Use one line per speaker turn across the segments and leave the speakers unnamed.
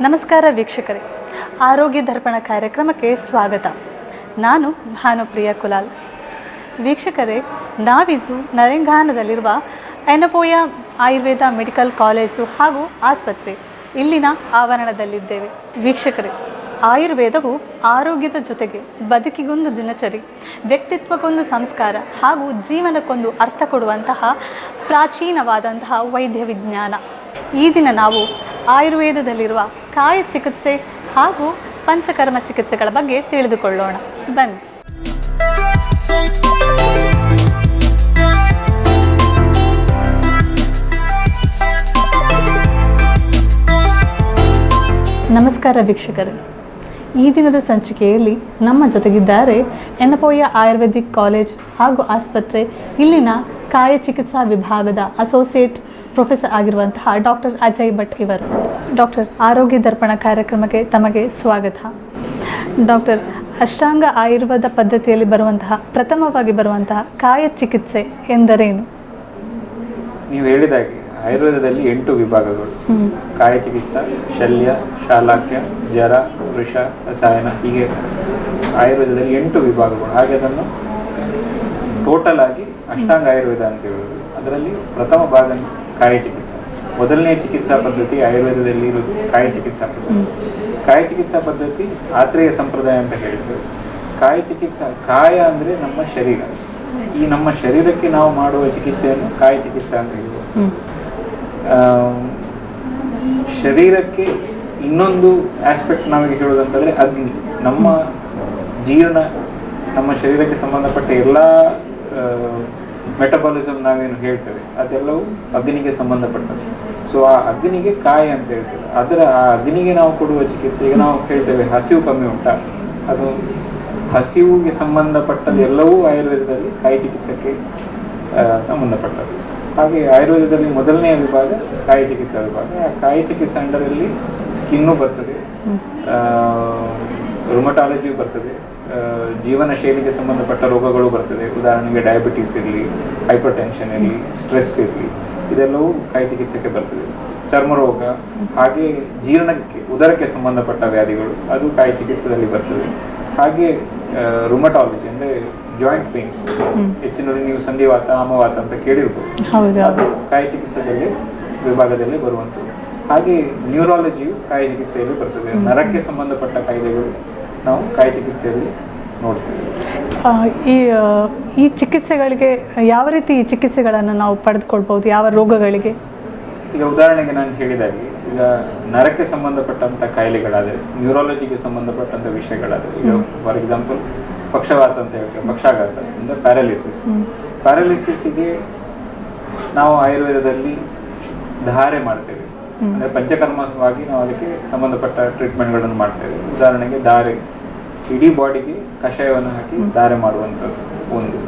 ನಮಸ್ಕಾರ ವೀಕ್ಷಕರೇ, ಆರೋಗ್ಯ ದರ್ಪಣ ಕಾರ್ಯಕ್ರಮಕ್ಕೆ ಸ್ವಾಗತ. ನಾನು ಭಾನುಪ್ರಿಯ ಕುಲಾಲ್. ವೀಕ್ಷಕರೇ, ನಾವಿದ್ದು ನರೆಂಗಾನದಲ್ಲಿರುವ ಎನಪೋಯ ಆಯುರ್ವೇದ ಮೆಡಿಕಲ್ ಕಾಲೇಜು ಹಾಗೂ ಆಸ್ಪತ್ರೆ ಇಲ್ಲಿನ ಆವರಣದಲ್ಲಿದ್ದೇವೆ. ವೀಕ್ಷಕರೇ, ಆಯುರ್ವೇದವು ಆರೋಗ್ಯದ ಜೊತೆಗೆ ಬದುಕಿಗೊಂದು ದಿನಚರಿ, ವ್ಯಕ್ತಿತ್ವಕ್ಕೊಂದು ಸಂಸ್ಕಾರ ಹಾಗೂ ಜೀವನಕ್ಕೊಂದು ಅರ್ಥ ಕೊಡುವಂತಹ ಪ್ರಾಚೀನವಾದಂತಹ ವೈದ್ಯ ವಿಜ್ಞಾನ. ಈ ದಿನ ನಾವು ಆಯುರ್ವೇದದಲ್ಲಿರುವ ಕಾಯ ಚಿಕಿತ್ಸೆ ಹಾಗೂ ಪಂಚಕರ್ಮ ಚಿಕಿತ್ಸೆಗಳ ಬಗ್ಗೆ ತಿಳಿದುಕೊಳ್ಳೋಣ. ಬನ್ನಿ. ನಮಸ್ಕಾರ ವೀಕ್ಷಕರೇ, ಈ ದಿನದ ಸಂಚಿಕೆಯಲ್ಲಿ ನಮ್ಮ ಜೊತೆಗಿದ್ದಾರೆ ಎನಪೋಯ ಆಯುರ್ವೇದಿಕ್ ಕಾಲೇಜ್ ಹಾಗೂ ಆಸ್ಪತ್ರೆ ಇಲ್ಲಿನ ಕಾಯ ಚಿಕಿತ್ಸಾ ವಿಭಾಗದ ಅಸೋಸಿಯೇಟ್ ಪ್ರೊಫೆಸರ್ ಆಗಿರುವಂತಹ ಡಾಕ್ಟರ್ ಅಜಯ್ ಭಟ್ ಇವರು. ಡಾಕ್ಟರ್, ಆರೋಗ್ಯ ದರ್ಪಣ ಕಾರ್ಯಕ್ರಮಕ್ಕೆ ತಮಗೆ ಸ್ವಾಗತ. ಡಾಕ್ಟರ್, ಅಷ್ಟಾಂಗ ಆಯುರ್ವೇದ ಪದ್ಧತಿಯಲ್ಲಿ ಪ್ರಥಮವಾಗಿ ಬರುವಂತಹ ಕಾಯ ಚಿಕಿತ್ಸೆ ಎಂದರೇನು?
ನೀವು ಹೇಳಿದಾಗೆ ಆಯುರ್ವೇದದಲ್ಲಿ 8 ವಿಭಾಗಗಳು: ಕಾಯ ಚಿಕಿತ್ಸಾ, ಶಲ್ಯ, ಶಾಲಾಕ್ಯ, ಜರ, ವೃಷ, ರಸಾಯನ, ಹೀಗೆ ಆಯುರ್ವೇದದಲ್ಲಿ 8 ವಿಭಾಗಗಳು. ಹಾಗೆ ಅದನ್ನು ಟೋಟಲ್ ಆಗಿ ಅಷ್ಟಾಂಗ ಆಯುರ್ವೇದ ಅಂತ ಹೇಳೋದು. ಅದರಲ್ಲಿ ಪ್ರಥಮ ಭಾಗ ಕಾಯ ಚಿಕಿತ್ಸಾ. ಮೊದಲನೇ ಚಿಕಿತ್ಸಾ ಪದ್ಧತಿ ಆಯುರ್ವೇದದಲ್ಲಿ ಇರೋದು ಕಾಯ ಚಿಕಿತ್ಸಾ ಪದ್ಧತಿ. ಕಾಯ ಚಿಕಿತ್ಸಾ ಪದ್ಧತಿ ಆತ್ರೇಯ ಸಂಪ್ರದಾಯ ಅಂತ ಹೇಳ್ತೇವೆ. ಕಾಯ ಚಿಕಿತ್ಸಾ, ಕಾಯ ಅಂದರೆ ನಮ್ಮ ಶರೀರ. ಈ ನಮ್ಮ ಶರೀರಕ್ಕೆ ನಾವು ಮಾಡುವ ಚಿಕಿತ್ಸೆಯನ್ನು ಕಾಯ ಚಿಕಿತ್ಸಾ ಅಂತ ಹೇಳ್ಬೋದು. ಶರೀರಕ್ಕೆ ಇನ್ನೊಂದು ಆಸ್ಪೆಕ್ಟ್ ನಾವಿಗೆ ಹೇಳೋದಂತಂದರೆ ಅಗ್ನಿ. ನಮ್ಮ ಜೀರ್ಣ, ನಮ್ಮ ಶರೀರಕ್ಕೆ ಸಂಬಂಧಪಟ್ಟ ಎಲ್ಲ ಮೆಟಬಾಲಿಸಮ್ ನಾವೇನು ಹೇಳ್ತೇವೆ ಅದೆಲ್ಲವೂ ಅಗ್ನಿಗೆ ಸಂಬಂಧಪಟ್ಟದ್ದು. ಸೊ ಆ ಅಗ್ನಿಗೆ ಕಾಯ ಅಂತ ಹೇಳ್ತೇವೆ. ಆ ಅಗ್ನಿಗೆ ನಾವು ಕೊಡುವ ಚಿಕಿತ್ಸೆ, ಈಗ ನಾವು ಹೇಳ್ತೇವೆ ಹಸಿವು ಕಮ್ಮಿ ಉಂಟಾ, ಅದು ಹಸಿವಿಗೆ ಸಂಬಂಧಪಟ್ಟದ್ದು ಎಲ್ಲವೂ ಆಯುರ್ವೇದದಲ್ಲಿ ಕಾಯ ಚಿಕಿತ್ಸೆಗೆ ಸಂಬಂಧಪಟ್ಟದ್ದು. ಹಾಗೆ ಆಯುರ್ವೇದದಲ್ಲಿ ಮೊದಲನೆಯ ವಿಭಾಗ ಕಾಯ ಚಿಕಿತ್ಸಾ ವಿಭಾಗ. ಆ ಕಾಯ ಚಿಕಿತ್ಸಾ ಅಂಡರಲ್ಲಿ ಸ್ಕಿನ್ನು ಬರ್ತದೆ, ರುಮಟಾಲಜಿಯು ಬರ್ತದೆ, ಜೀವನ ಶೈಲಿಗೆ ಸಂಬಂಧಪಟ್ಟ ರೋಗಗಳು ಬರ್ತದೆ. ಉದಾಹರಣೆಗೆ ಡಯಾಬಿಟೀಸ್ ಇರಲಿ, ಹೈಪರ್ ಟೆನ್ಷನ್ ಇರಲಿ, ಸ್ಟ್ರೆಸ್ ಇರಲಿ, ಇದೆಲ್ಲವೂ ಕಾಯ ಚಿಕಿತ್ಸೆಗೆ ಬರ್ತದೆ. ಚರ್ಮರೋಗ, ಹಾಗೆ ಜೀರ್ಣಕ್ಕೆ, ಉದರಕ್ಕೆ ಸಂಬಂಧಪಟ್ಟ ವ್ಯಾಧಿಗಳು, ಅದು ಕಾಯ ಚಿಕಿತ್ಸೆಯಲ್ಲಿ ಬರ್ತದೆ. ಹಾಗೆ ರುಮಟಾಲಜಿ ಅಂದರೆ ಜಾಯಿಂಟ್ ಪೇನ್ಸ್, ಹೆಚ್ಚಿನಲ್ಲಿ ನೀವು ಸಂಧಿವಾತ, ಆಮವಾತ ಅಂತ ಕೇಳಿರ್ಬೋದು, ಅದು ಕಾಯ ಚಿಕಿತ್ಸೆಯಲ್ಲಿ ವಿಭಾಗದಲ್ಲಿ ಬರುವಂಥದ್ದು. ಹಾಗೆ ನ್ಯೂರಾಲಜಿಯು ಕಾಯ ಚಿಕಿತ್ಸೆಯಲ್ಲಿ ಬರ್ತದೆ. ನರಕ್ಕೆ ಸಂಬಂಧಪಟ್ಟ ಕಾಯಿಲೆಗಳು ನಾವು ಕಾಯ ಚಿಕಿತ್ಸೆಯಲ್ಲಿ ನೋಡ್ತೇವೆ.
ಈ ಚಿಕಿತ್ಸೆಗಳಿಗೆ ಯಾವ ರೀತಿ ಈ ಚಿಕಿತ್ಸೆಗಳನ್ನು ನಾವು ಪಡೆದುಕೊಳ್ಬೋದು, ಯಾವ ರೋಗಗಳಿಗೆ?
ಈಗ ಉದಾಹರಣೆಗೆ ನಾನು ಹೇಳಿದಾಗೆ, ಈಗ ನರಕ್ಕೆ ಸಂಬಂಧಪಟ್ಟಂಥ ಕಾಯಿಲೆಗಳಾದರೆ, ನ್ಯೂರಾಲಜಿಗೆ ಸಂಬಂಧಪಟ್ಟಂಥ ವಿಷಯಗಳಾದರೆ, ಈಗ ಫಾರ್ ಎಕ್ಸಾಂಪಲ್ ಪಕ್ಷವಾತ ಅಂತ ಹೇಳ್ತೇವೆ, ಪಕ್ಷಾಘಾತ ಅಂದರೆ ಪ್ಯಾರಾಲಿಸಿಸ್ಗೆ ನಾವು ಆಯುರ್ವೇದದಲ್ಲಿ ಧಾರೆ ಮಾಡ್ತೇವೆ. ಅಂದರೆ ಪಂಚಕರ್ಮವಾಗಿ ನಾವು ಅದಕ್ಕೆ ಸಂಬಂಧಪಟ್ಟ ಟ್ರೀಟ್ಮೆಂಟ್ಗಳನ್ನು ಮಾಡ್ತೇವೆ. ಉದಾಹರಣೆಗೆ ಧಾರೆ, ಇಡೀ ಬಾಡಿಗೆ ಕಷಾಯವನ್ನು ಹಾಕಿ ಧಾರೆ ಮಾಡುವಂಥದ್ದು ಒಂದು.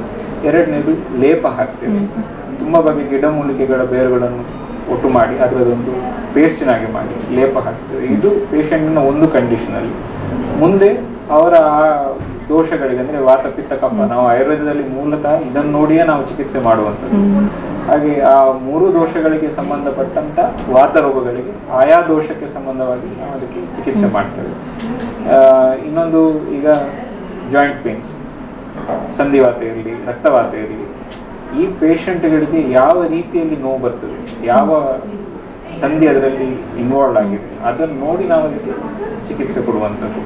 ಎರಡನೇದು ಲೇಪ ಹಾಕ್ತೇವೆ. ತುಂಬ ಬಗೆಯ ಗಿಡಮೂಲಿಕೆಗಳ ಬೇರುಗಳನ್ನು ಒಟ್ಟು ಮಾಡಿ ಅದರದೊಂದು ಪೇಸ್ಟಿನಾಗಿ ಮಾಡಿ ಲೇಪ ಹಾಕ್ತೇವೆ. ಇದು ಪೇಷಂಟ್ನ ಒಂದು ಕಂಡೀಷನಲ್ಲಿ. ಮುಂದೆ ಅವರ ಆ ದೋಷಗಳಿಗೆ, ಅಂದರೆ ವಾತ, ಪಿತ್ತ, ಕಫ, ನಾವು ಆಯುರ್ವೇದದಲ್ಲಿ ಮೂಲತಃ ಇದನ್ನು ನೋಡಿಯೇ ನಾವು ಚಿಕಿತ್ಸೆ ಮಾಡುವಂಥದ್ದು. ಹಾಗೆ ಆ 3 ದೋಷಗಳಿಗೆ ಸಂಬಂಧಪಟ್ಟಂಥ ವಾತ ರೋಗಗಳಿಗೆ ಆಯಾ ದೋಷಕ್ಕೆ ಸಂಬಂಧವಾಗಿ ನಾವು ಅದಕ್ಕೆ ಚಿಕಿತ್ಸೆ ಮಾಡ್ತೇವೆ. ಇನ್ನೊಂದು, ಈಗ ಜಾಯಿಂಟ್ ಪೇನ್ಸ್, ಸಂಧಿವಾತ ಇರಲಿ, ರಕ್ತವಾತ ಇರಲಿ, ಈ ಪೇಷಂಟ್ಗಳಿಗೆ ಯಾವ ರೀತಿಯಲ್ಲಿ ನೋವು ಬರ್ತದೆ, ಯಾವ ಸಂಧಿ ಅದರಲ್ಲಿ ಇನ್ವಾಲ್ವ್ ಆಗಿದೆ, ಅದನ್ನು ನೋಡಿ ನಾವು ಅದಕ್ಕೆ ಚಿಕಿತ್ಸೆ ಕೊಡುವಂಥದ್ದು.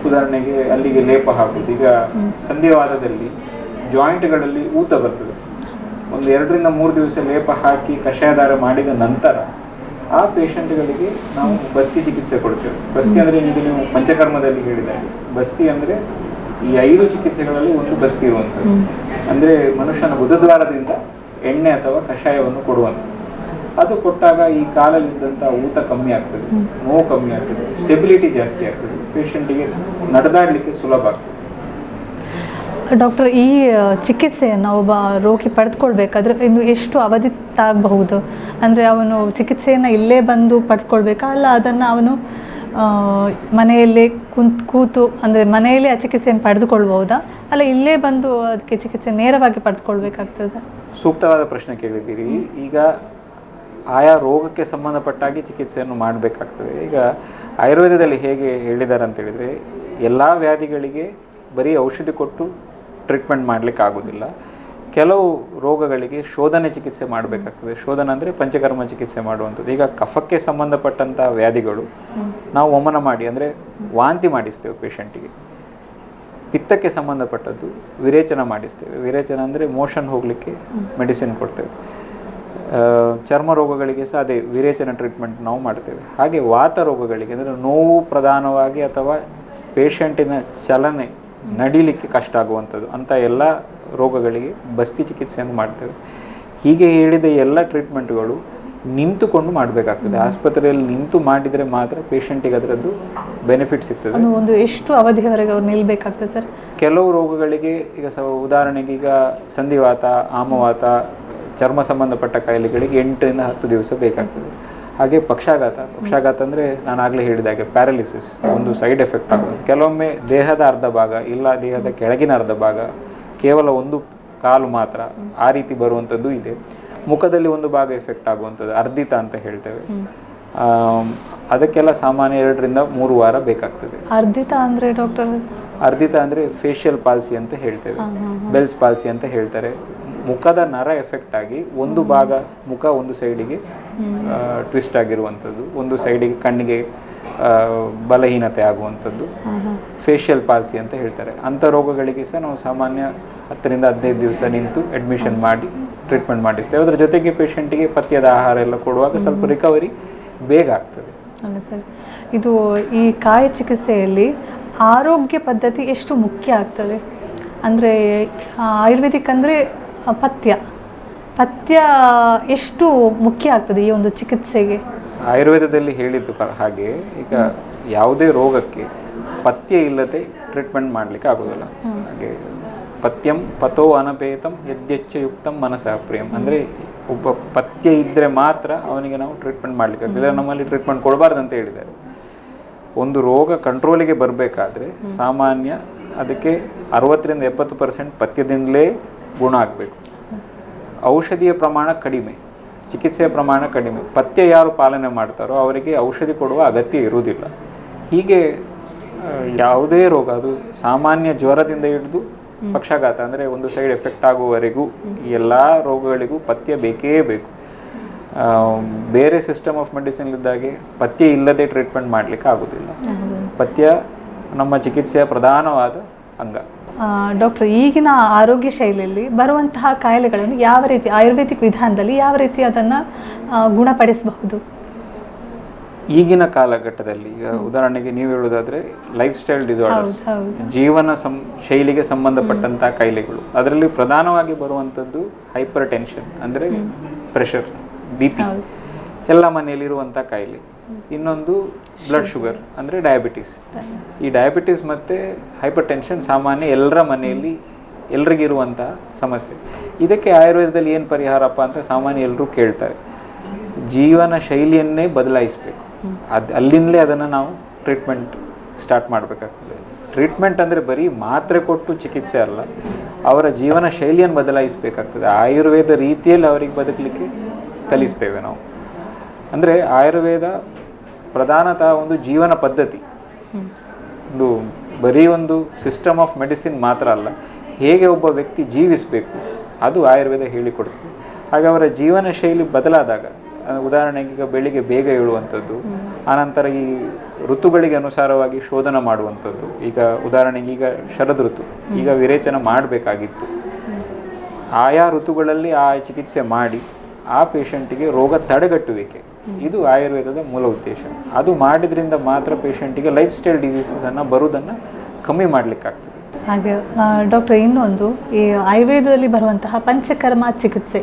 ಉದಾಹರಣೆಗೆ ಅಲ್ಲಿಗೆ ಲೇಪ ಹಾಕುವುದು. ಈಗ ಸಂಧಿವಾತದಲ್ಲಿ ಜಾಯಿಂಟ್ಗಳಲ್ಲಿ ಊತ ಬರ್ತದೆ. ಒಂದು 2 ರಿಂದ 3 ದಿವಸ ಲೇಪ ಹಾಕಿ ಕಷಾಯಧಾರ ಮಾಡಿದ ನಂತರ ಆ ಪೇಷಂಟ್ಗಳಿಗೆ ನಾವು ಬಸ್ತಿ ಚಿಕಿತ್ಸೆ ಕೊಡ್ತೇವೆ. ಬಸ್ತಿ ಅಂದರೆ ಈಗ ನೀವು ಪಂಚಕರ್ಮದಲ್ಲಿ ಹೇಳಿದಾಗ, ಬಸ್ತಿ ಅಂದರೆ ಈ 5 ಚಿಕಿತ್ಸೆಗಳಲ್ಲಿ ಒಂದು ಬಸ್ತಿ ಇರುವಂಥದ್ದು. ಅಂದರೆ ಮನುಷ್ಯನ ಬುಧದ್ವಾರದಿಂದ ಎಣ್ಣೆ ಅಥವಾ ಕಷಾಯವನ್ನು ಕೊಡುವಂಥದ್ದು. ಅದು ಕೊಟ್ಟಾಗ ಈ ಕಾಲಲ್ಲಿದ್ದಂಥ ಊತ ಕಮ್ಮಿ ಆಗ್ತದೆ, ನೋವು ಕಮ್ಮಿ ಆಗ್ತದೆ, ಸ್ಟೆಬಿಲಿಟಿ ಜಾಸ್ತಿ ಆಗ್ತದೆ, ಪೇಷಂಟಿಗೆ ನಡೆದಾಡಲಿಕ್ಕೆ ಸುಲಭ ಆಗ್ತದೆ.
ಡಾಕ್ಟರ್, ಈ ಚಿಕಿತ್ಸೆಯನ್ನು ಒಬ್ಬ ರೋಗಿ ಪಡೆದುಕೊಳ್ಬೇಕಾದ್ರೆ ಇನ್ನು ಎಷ್ಟು ಅವಧಿ ತಾಗಬಹುದು? ಅಂದರೆ ಅವನು ಚಿಕಿತ್ಸೆಯನ್ನು ಇಲ್ಲೇ ಬಂದು ಪಡೆದುಕೊಳ್ಬೇಕಾ, ಅಲ್ಲ ಅದನ್ನು ಅವನು ಮನೆಯಲ್ಲೇ ಕೂತು, ಅಂದರೆ ಮನೆಯಲ್ಲೇ ಆ ಚಿಕಿತ್ಸೆಯನ್ನು ಪಡೆದುಕೊಳ್ಬಹುದಾ, ಅಲ್ಲ ಇಲ್ಲೇ ಬಂದು ಅದಕ್ಕೆ ಚಿಕಿತ್ಸೆ ನೇರವಾಗಿ ಪಡೆದುಕೊಳ್ಬೇಕಾಗ್ತದೆ?
ಸೂಕ್ತವಾದ ಪ್ರಶ್ನೆ ಕೇಳಿದ್ದೀರಿ. ಈಗ ಆಯಾ ರೋಗಕ್ಕೆ ಸಂಬಂಧಪಟ್ಟಾಗಿ ಚಿಕಿತ್ಸೆಯನ್ನು ಮಾಡಬೇಕಾಗ್ತದೆ. ಈಗ ಆಯುರ್ವೇದದಲ್ಲಿ ಹೇಗೆ ಹೇಳಿದ್ದಾರೆ ಅಂತ ಹೇಳಿದರೆ, ಎಲ್ಲ ವ್ಯಾಧಿಗಳಿಗೆ ಬರೀ ಔಷಧಿ ಕೊಟ್ಟು ಟ್ರೀಟ್ಮೆಂಟ್ ಮಾಡಲಿಕ್ಕೆ ಆಗೋದಿಲ್ಲ. ಕೆಲವು ರೋಗಗಳಿಗೆ ಶೋಧನೆ ಚಿಕಿತ್ಸೆ ಮಾಡಬೇಕಾಗ್ತದೆ. ಶೋಧನ ಅಂದರೆ ಪಂಚಕರ್ಮ ಚಿಕಿತ್ಸೆ ಮಾಡುವಂಥದ್ದು. ಈಗ ಕಫಕ್ಕೆ ಸಂಬಂಧಪಟ್ಟಂಥ ವ್ಯಾಧಿಗಳು ನಾವು ವಮನ ಮಾಡಿ ಅಂದರೆ ವಾಂತಿ ಮಾಡಿಸ್ತೇವೆ ಪೇಷಂಟಿಗೆ. ಪಿತ್ತಕ್ಕೆ ಸಂಬಂಧಪಟ್ಟದ್ದು ವಿರೇಚನ ಮಾಡಿಸ್ತೇವೆ. ವಿರೇಚನ ಅಂದರೆ ಮೋಷನ್ ಹೋಗಲಿಕ್ಕೆ ಮೆಡಿಸಿನ್ ಕೊಡ್ತೇವೆ. ಚರ್ಮ ರೋಗಗಳಿಗೆ ಸಹ ಅದೇ ವಿರೇಚನ ಟ್ರೀಟ್ಮೆಂಟ್ ನಾವು ಮಾಡ್ತೇವೆ. ಹಾಗೆ ವಾತ ರೋಗಗಳಿಗೆ ಅಂದರೆ ನೋವು ಪ್ರಧಾನವಾಗಿ ಅಥವಾ ಪೇಷಂಟಿನ ಚಲನೆ ನಡಿಲಿಕ್ಕೆ ಕಷ್ಟ ಆಗುವಂಥದ್ದು ಅಂಥ ಎಲ್ಲ ರೋಗಗಳಿಗೆ ಬಸ್ತಿ ಚಿಕಿತ್ಸೆಯನ್ನು ಮಾಡ್ತೇವೆ. ಹೀಗೆ ಹೇಳಿದ ಎಲ್ಲ ಟ್ರೀಟ್ಮೆಂಟ್ಗಳು ನಿಂತುಕೊಂಡು ಮಾಡಬೇಕಾಗ್ತದೆ. ಆಸ್ಪತ್ರೆಯಲ್ಲಿ ನಿಂತು ಮಾಡಿದರೆ ಮಾತ್ರ ಪೇಷಂಟಿಗೆ ಅದರದ್ದು ಬೆನಿಫಿಟ್ ಸಿಗ್ತದೆ.
ಒಂದು ಎಷ್ಟು ಅವಧಿಯವರೆಗೆ ಅವ್ರು ನಿಲ್ಲಬೇಕಾಗ್ತದೆ ಸರ್? ಕೆಲವು
ರೋಗಗಳಿಗೆ ಈಗ ಉದಾಹರಣೆಗೆ ಈಗ ಸಂಧಿವಾತ, ಆಮವಾತ, ಚರ್ಮ ಸಂಬಂಧಪಟ್ಟ ಕಾಯಿಲೆಗಳಿಗೆ 8 ರಿಂದ 10 ದಿವಸ ಬೇಕಾಗ್ತದೆ. ಹಾಗೆ ಪಕ್ಷಾಘಾತ ಅಂದರೆ ನಾನು ಆಗಲೇ ಹೇಳಿದಾಗೆ ಪ್ಯಾರಲಿಸಿಸ್ ಒಂದು ಸೈಡ್ ಎಫೆಕ್ಟ್ ಆಗುತ್ತೆ. ಕೆಲವೊಮ್ಮೆ ದೇಹದ ಅರ್ಧ ಭಾಗ ಇಲ್ಲ ದೇಹದ ಕೆಳಗಿನ ಅರ್ಧ ಭಾಗ, ಕೇವಲ ಒಂದು ಕಾಲು ಮಾತ್ರ, ಆ ರೀತಿ ಬರುವಂಥದ್ದು ಇದೆ. ಮುಖದಲ್ಲಿ ಒಂದು ಭಾಗ ಎಫೆಕ್ಟ್ ಆಗುವಂಥದ್ದು ಅರ್ಧಿತ ಅಂತ ಹೇಳ್ತೇವೆ. ಅದಕ್ಕೆಲ್ಲ ಸಾಮಾನ್ಯ 2 ರಿಂದ 3 ವಾರ ಬೇಕಾಗ್ತದೆ.
ಅರ್ಧಿತ ಅಂದರೆ ಡಾಕ್ಟರ್?
ಅರ್ಧಿತ ಅಂದರೆ ಫೇಶಿಯಲ್ ಪಾಲ್ಸಿ ಅಂತ ಹೇಳ್ತೇವೆ, ಬೆಲ್ಸ್ ಪಾಲ್ಸಿ ಅಂತ ಹೇಳ್ತಾರೆ. ಮುಖದ ನರ ಎಫೆಕ್ಟ್ ಆಗಿ ಒಂದು ಭಾಗ ಮುಖ ಒಂದು ಸೈಡಿಗೆ ಟ್ವಿಸ್ಟ್ ಆಗಿರುವಂಥದ್ದು, ಒಂದು ಸೈಡಿಗೆ ಕಣ್ಣಿಗೆ ಬಲಹೀನತೆ ಆಗುವಂಥದ್ದು ಫೇಶಿಯಲ್ ಪಾಲ್ಸಿ ಅಂತ ಹೇಳ್ತಾರೆ. ಅಂಥ ರೋಗಗಳಿಗೆ ಸಹ ನಾವು ಸಾಮಾನ್ಯ 10 ರಿಂದ 15 ದಿವಸ ನಿಂತು ಅಡ್ಮಿಷನ್ ಮಾಡಿ ಟ್ರೀಟ್ಮೆಂಟ್ ಮಾಡಿಸ್ತೇವೆ. ಅದರ ಜೊತೆಗೆ ಪೇಷಂಟಿಗೆ ಪಥ್ಯದ ಆಹಾರ ಎಲ್ಲ ಕೊಡುವಾಗ ಸ್ವಲ್ಪ ರಿಕವರಿ ಬೇಗ ಆಗ್ತದೆ.
ಅಲ್ಲ ಸರ್, ಇದು ಈ ಕಾಯ ಚಿಕಿತ್ಸೆಯಲ್ಲಿ ಆರೋಗ್ಯ ಪದ್ಧತಿ ಎಷ್ಟು ಮುಖ್ಯ ಆಗ್ತದೆ? ಅಂದರೆ ಆಯುರ್ವೇದಿಕ್ ಅಂದರೆ ಪಥ್ಯ ಎಷ್ಟು ಮುಖ್ಯ ಆಗ್ತದೆ ಈ ಒಂದು ಚಿಕಿತ್ಸೆಗೆ?
ಆಯುರ್ವೇದದಲ್ಲಿ ಹೇಳಿದ್ದು ಹಾಗೆ ಈಗ ಯಾವುದೇ ರೋಗಕ್ಕೆ ಪಥ್ಯ ಇಲ್ಲದೆ ಟ್ರೀಟ್ಮೆಂಟ್ ಮಾಡಲಿಕ್ಕೆ ಆಗೋದಿಲ್ಲ. ಹಾಗೆ ಪಥ್ಯಂ ಪಥೋ ಅನಪೇತಂ ಯದ್ಯಚ್ಛಯುಕ್ತಂ ಮನಸಃ ಪ್ರಿಯಂ ಅಂದರೆ ಒಬ್ಬ ಪಥ್ಯ ಇದ್ದರೆ ಮಾತ್ರ ಅವನಿಗೆ ನಾವು ಟ್ರೀಟ್ಮೆಂಟ್ ಮಾಡಲಿಕ್ಕೆ ಆಗ್ತದೆ. ನಮ್ಮಲ್ಲಿ ಟ್ರೀಟ್ಮೆಂಟ್ ಕೊಡಬಾರ್ದು ಅಂತ ಹೇಳಿದ್ದಾರೆ. ಒಂದು ರೋಗ ಕಂಟ್ರೋಲಿಗೆ ಬರಬೇಕಾದ್ರೆ ಸಾಮಾನ್ಯ ಅದಕ್ಕೆ 60 ರಿಂದ 70% ಪಥ್ಯದಿಂದಲೇ ಗುಣ ಆಗಬೇಕು. ಔಷಧಿಯ ಪ್ರಮಾಣ ಕಡಿಮೆ, ಚಿಕಿತ್ಸೆಯ ಪ್ರಮಾಣ ಕಡಿಮೆ. ಪಥ್ಯ ಯಾರು ಪಾಲನೆ ಮಾಡ್ತಾರೋ ಅವರಿಗೆ ಔಷಧಿ ಕೊಡುವ ಅಗತ್ಯ ಇರುವುದಿಲ್ಲ. ಹೀಗೆ ಯಾವುದೇ ರೋಗ, ಅದು ಸಾಮಾನ್ಯ ಜ್ವರದಿಂದ ಹಿಡಿದು ಪಕ್ಷಾಘಾತ ಅಂದರೆ ಒಂದು ಸೈಡ್ ಎಫೆಕ್ಟ್ ಆಗುವವರೆಗೂ ಎಲ್ಲ ರೋಗಗಳಿಗೂ ಪಥ್ಯ ಬೇಕೇ ಬೇಕು. ಬೇರೆ ಸಿಸ್ಟಮ್ ಆಫ್ ಮೆಡಿಸಿನ್ಲಿದ್ದಾಗೆ ಪಥ್ಯ ಇಲ್ಲದೆ ಟ್ರೀಟ್ಮೆಂಟ್ ಮಾಡಲಿಕ್ಕೆ ಆಗೋದಿಲ್ಲ. ಪಥ್ಯ ನಮ್ಮ ಚಿಕಿತ್ಸೆಯ ಪ್ರಧಾನವಾದ ಅಂಗ.
ಡಾಕ್ಟರ್, ಈಗಿನ ಆರೋಗ್ಯ ಶೈಲಿಯಲ್ಲಿ ಬರುವಂತಹ ಕಾಯಿಲೆಗಳನ್ನು ಯಾವ ರೀತಿ ಆಯುರ್ವೇದಿಕ್ ವಿಧಾನದಲ್ಲಿ ಯಾವ ರೀತಿ ಅದನ್ನು ಗುಣಪಡಿಸಬಹುದು?
ಈಗಿನ ಕಾಲಘಟ್ಟದಲ್ಲಿ ಈಗ ಉದಾಹರಣೆಗೆ ನೀವು ಹೇಳೋದಾದರೆ ಲೈಫ್ ಸ್ಟೈಲ್ ಡಿಸಾರ್ಡರ್ಸ್, ಜೀವನ ಶೈಲಿಗೆ ಸಂಬಂಧಪಟ್ಟಂಥ ಕಾಯಿಲೆಗಳು. ಅದರಲ್ಲಿ ಪ್ರಧಾನವಾಗಿ ಬರುವಂಥದ್ದು ಹೈಪರ್ ಟೆನ್ಷನ್ ಅಂದರೆ ಪ್ರೆಷರ್, BP, ಎಲ್ಲ ಮನೆಯಲ್ಲಿರುವಂಥ ಕಾಯಿಲೆ. ಇನ್ನೊಂದು ಬ್ಲಡ್ ಶುಗರ್ ಅಂದರೆ ಡಯಾಬಿಟಿಸ್. ಈ ಡಯಾಬಿಟಿಸ್ ಮತ್ತು ಹೈಪರ್ ಟೆನ್ಷನ್ ಸಾಮಾನ್ಯ ಎಲ್ಲರ ಮನೆಯಲ್ಲಿ ಎಲ್ರಿಗಿರುವಂಥ ಸಮಸ್ಯೆ. ಇದಕ್ಕೆ ಆಯುರ್ವೇದದಲ್ಲಿ ಏನು ಪರಿಹಾರಪ್ಪ ಅಂತ ಸಾಮಾನ್ಯ ಎಲ್ಲರೂ ಕೇಳ್ತಾರೆ. ಜೀವನ ಶೈಲಿಯನ್ನೇ ಬದಲಾಯಿಸಬೇಕು. ಅಲ್ಲಿಂದಲೇ ಅದನ್ನು ನಾವು ಟ್ರೀಟ್ಮೆಂಟ್ ಸ್ಟಾರ್ಟ್ ಮಾಡಬೇಕಾಗ್ತದೆ. ಟ್ರೀಟ್ಮೆಂಟ್ ಅಂದರೆ ಬರೀ ಮಾತ್ರೆ ಕೊಟ್ಟು ಚಿಕಿತ್ಸೆ ಅಲ್ಲ, ಅವರ ಜೀವನ ಶೈಲಿಯನ್ನು ಬದಲಾಯಿಸಬೇಕಾಗ್ತದೆ. ಆಯುರ್ವೇದ ರೀತಿಯಲ್ಲಿ ಅವರಿಗೆ ಬದುಕಲಿಕ್ಕೆ ಕಲಿಸ್ತೇವೆ ನಾವು. ಅಂದರೆ ಆಯುರ್ವೇದ ಪ್ರಧಾನತಃ ಒಂದು ಜೀವನ ಪದ್ಧತಿ, ಒಂದು ಬರೀ ಒಂದು ಸಿಸ್ಟಮ್ ಆಫ್ ಮೆಡಿಸಿನ್ ಮಾತ್ರ ಅಲ್ಲ, ಹೇಗೆ ಒಬ್ಬ ವ್ಯಕ್ತಿ ಜೀವಿಸಬೇಕು ಅದು ಆಯುರ್ವೇದ ಹೇಳಿಕೊಡ್ತದೆ. ಹಾಗೆ ಅವರ ಜೀವನ ಶೈಲಿ ಬದಲಾದಾಗ, ಉದಾಹರಣೆಗೆ ಈಗ ಬೆಳಿಗ್ಗೆ ಬೇಗ ಏಳುವಂಥದ್ದು, ಆನಂತರ ಈ ಋತುಗಳಿಗೆ ಅನುಸಾರವಾಗಿ ಶೋಧನ ಮಾಡುವಂಥದ್ದು. ಈಗ ಉದಾಹರಣೆಗೆ ಈಗ ಶರದ್ ಋತು, ಈಗ ವಿರೇಚನ ಮಾಡಬೇಕಾಗಿತ್ತು, ಆಯಾ ಋತುಗಳಲ್ಲಿ ಆ ಚಿಕಿತ್ಸೆ ಮಾಡಿ ಆ ಪೇಷಂಟಿಗೆ ರೋಗ ತಡೆಗಟ್ಟುವಿಕೆ, ಇದು ಆಯುರ್ವೇದದ ಮೂಲ ಉದ್ದೇಶ. ಅದು ಮಾಡಿದ್ರಿಂದ ಮಾತ್ರ ಪೇಷಂಟಿಗೆ ಲೈಫ್ ಸ್ಟೈಲ್ ಡಿಸೀಸನ್ನು ಬರುವುದನ್ನು ಕಮ್ಮಿ ಮಾಡಲಿಕ್ಕಾಗ್ತದೆ.
ಹಾಗೆ ಡಾಕ್ಟರ್, ಇನ್ನೊಂದು ಈ ಆಯುರ್ವೇದದಲ್ಲಿ ಬರುವಂತಹ ಪಂಚಕರ್ಮ ಚಿಕಿತ್ಸೆ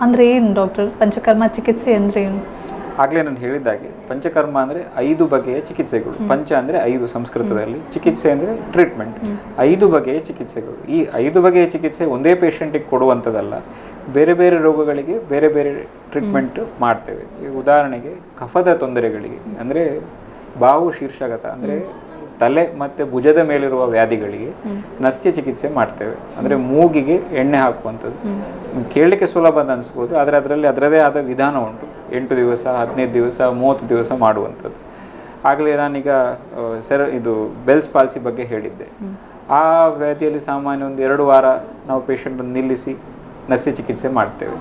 ಅಂದರೆ ಏನು ಡಾಕ್ಟರ್? ಪಂಚಕರ್ಮ ಚಿಕಿತ್ಸೆ ಅಂದರೆ ಏನು?
ಆಗಲೇ ನಾನು ಹೇಳಿದ್ದಾಗೆ ಪಂಚಕರ್ಮ ಅಂದರೆ 5 ಬಗೆಯ ಚಿಕಿತ್ಸೆಗಳು. ಪಂಚ ಅಂದರೆ 5 ಸಂಸ್ಕೃತದಲ್ಲಿ, ಚಿಕಿತ್ಸೆ ಅಂದರೆ ಟ್ರೀಟ್ಮೆಂಟ್. 5 ಬಗೆಯ ಚಿಕಿತ್ಸೆಗಳು. ಈ 5 ಬಗೆಯ ಚಿಕಿತ್ಸೆ ಒಂದೇ ಪೇಷಂಟಿಗೆ ಕೊಡುವಂಥದ್ದಲ್ಲ, ಬೇರೆ ಬೇರೆ ರೋಗಗಳಿಗೆ ಬೇರೆ ಬೇರೆ ಟ್ರೀಟ್ಮೆಂಟ್ ಮಾಡ್ತೇವೆ. ಈಗ ಉದಾಹರಣೆಗೆ ಕಫದ ತೊಂದರೆಗಳಿಗೆ ಅಂದರೆ ಬಾವು ಶೀರ್ಷಗತ ಅಂದರೆ ತಲೆ ಮತ್ತು ಭುಜದ ಮೇಲಿರುವ ವ್ಯಾಧಿಗಳಿಗೆ ನಸ್ಯ ಚಿಕಿತ್ಸೆ ಮಾಡ್ತೇವೆ. ಅಂದರೆ ಮೂಗಿಗೆ ಎಣ್ಣೆ ಹಾಕುವಂಥದ್ದು. ಕೇಳಲಿಕ್ಕೆ ಸುಲಭ ಅಂತ ಅನಿಸ್ಬೋದು, ಆದರೆ ಅದರಲ್ಲಿ ಅದರದೇ ಆದ ವಿಧಾನ ಉಂಟು. 8 ದಿವಸ, 15 ದಿವಸ, 30 ದಿವಸ ಮಾಡುವಂಥದ್ದು. ಆಗಲೇ ನಾನೀಗ ಇದು ಬೆಲ್ಸ್ ಪಾಲ್ಸಿ ಬಗ್ಗೆ ಹೇಳಿದ್ದೆ. ಆ ವ್ಯಾಧಿಯಲ್ಲಿ ಸಾಮಾನ್ಯ ಒಂದು 2 ವಾರ ನಾವು ಪೇಷಂಟನ್ನು ನಿಲ್ಲಿಸಿ ನಸ್ಯ ಚಿಕಿತ್ಸೆ ಮಾಡ್ತೇವೆ.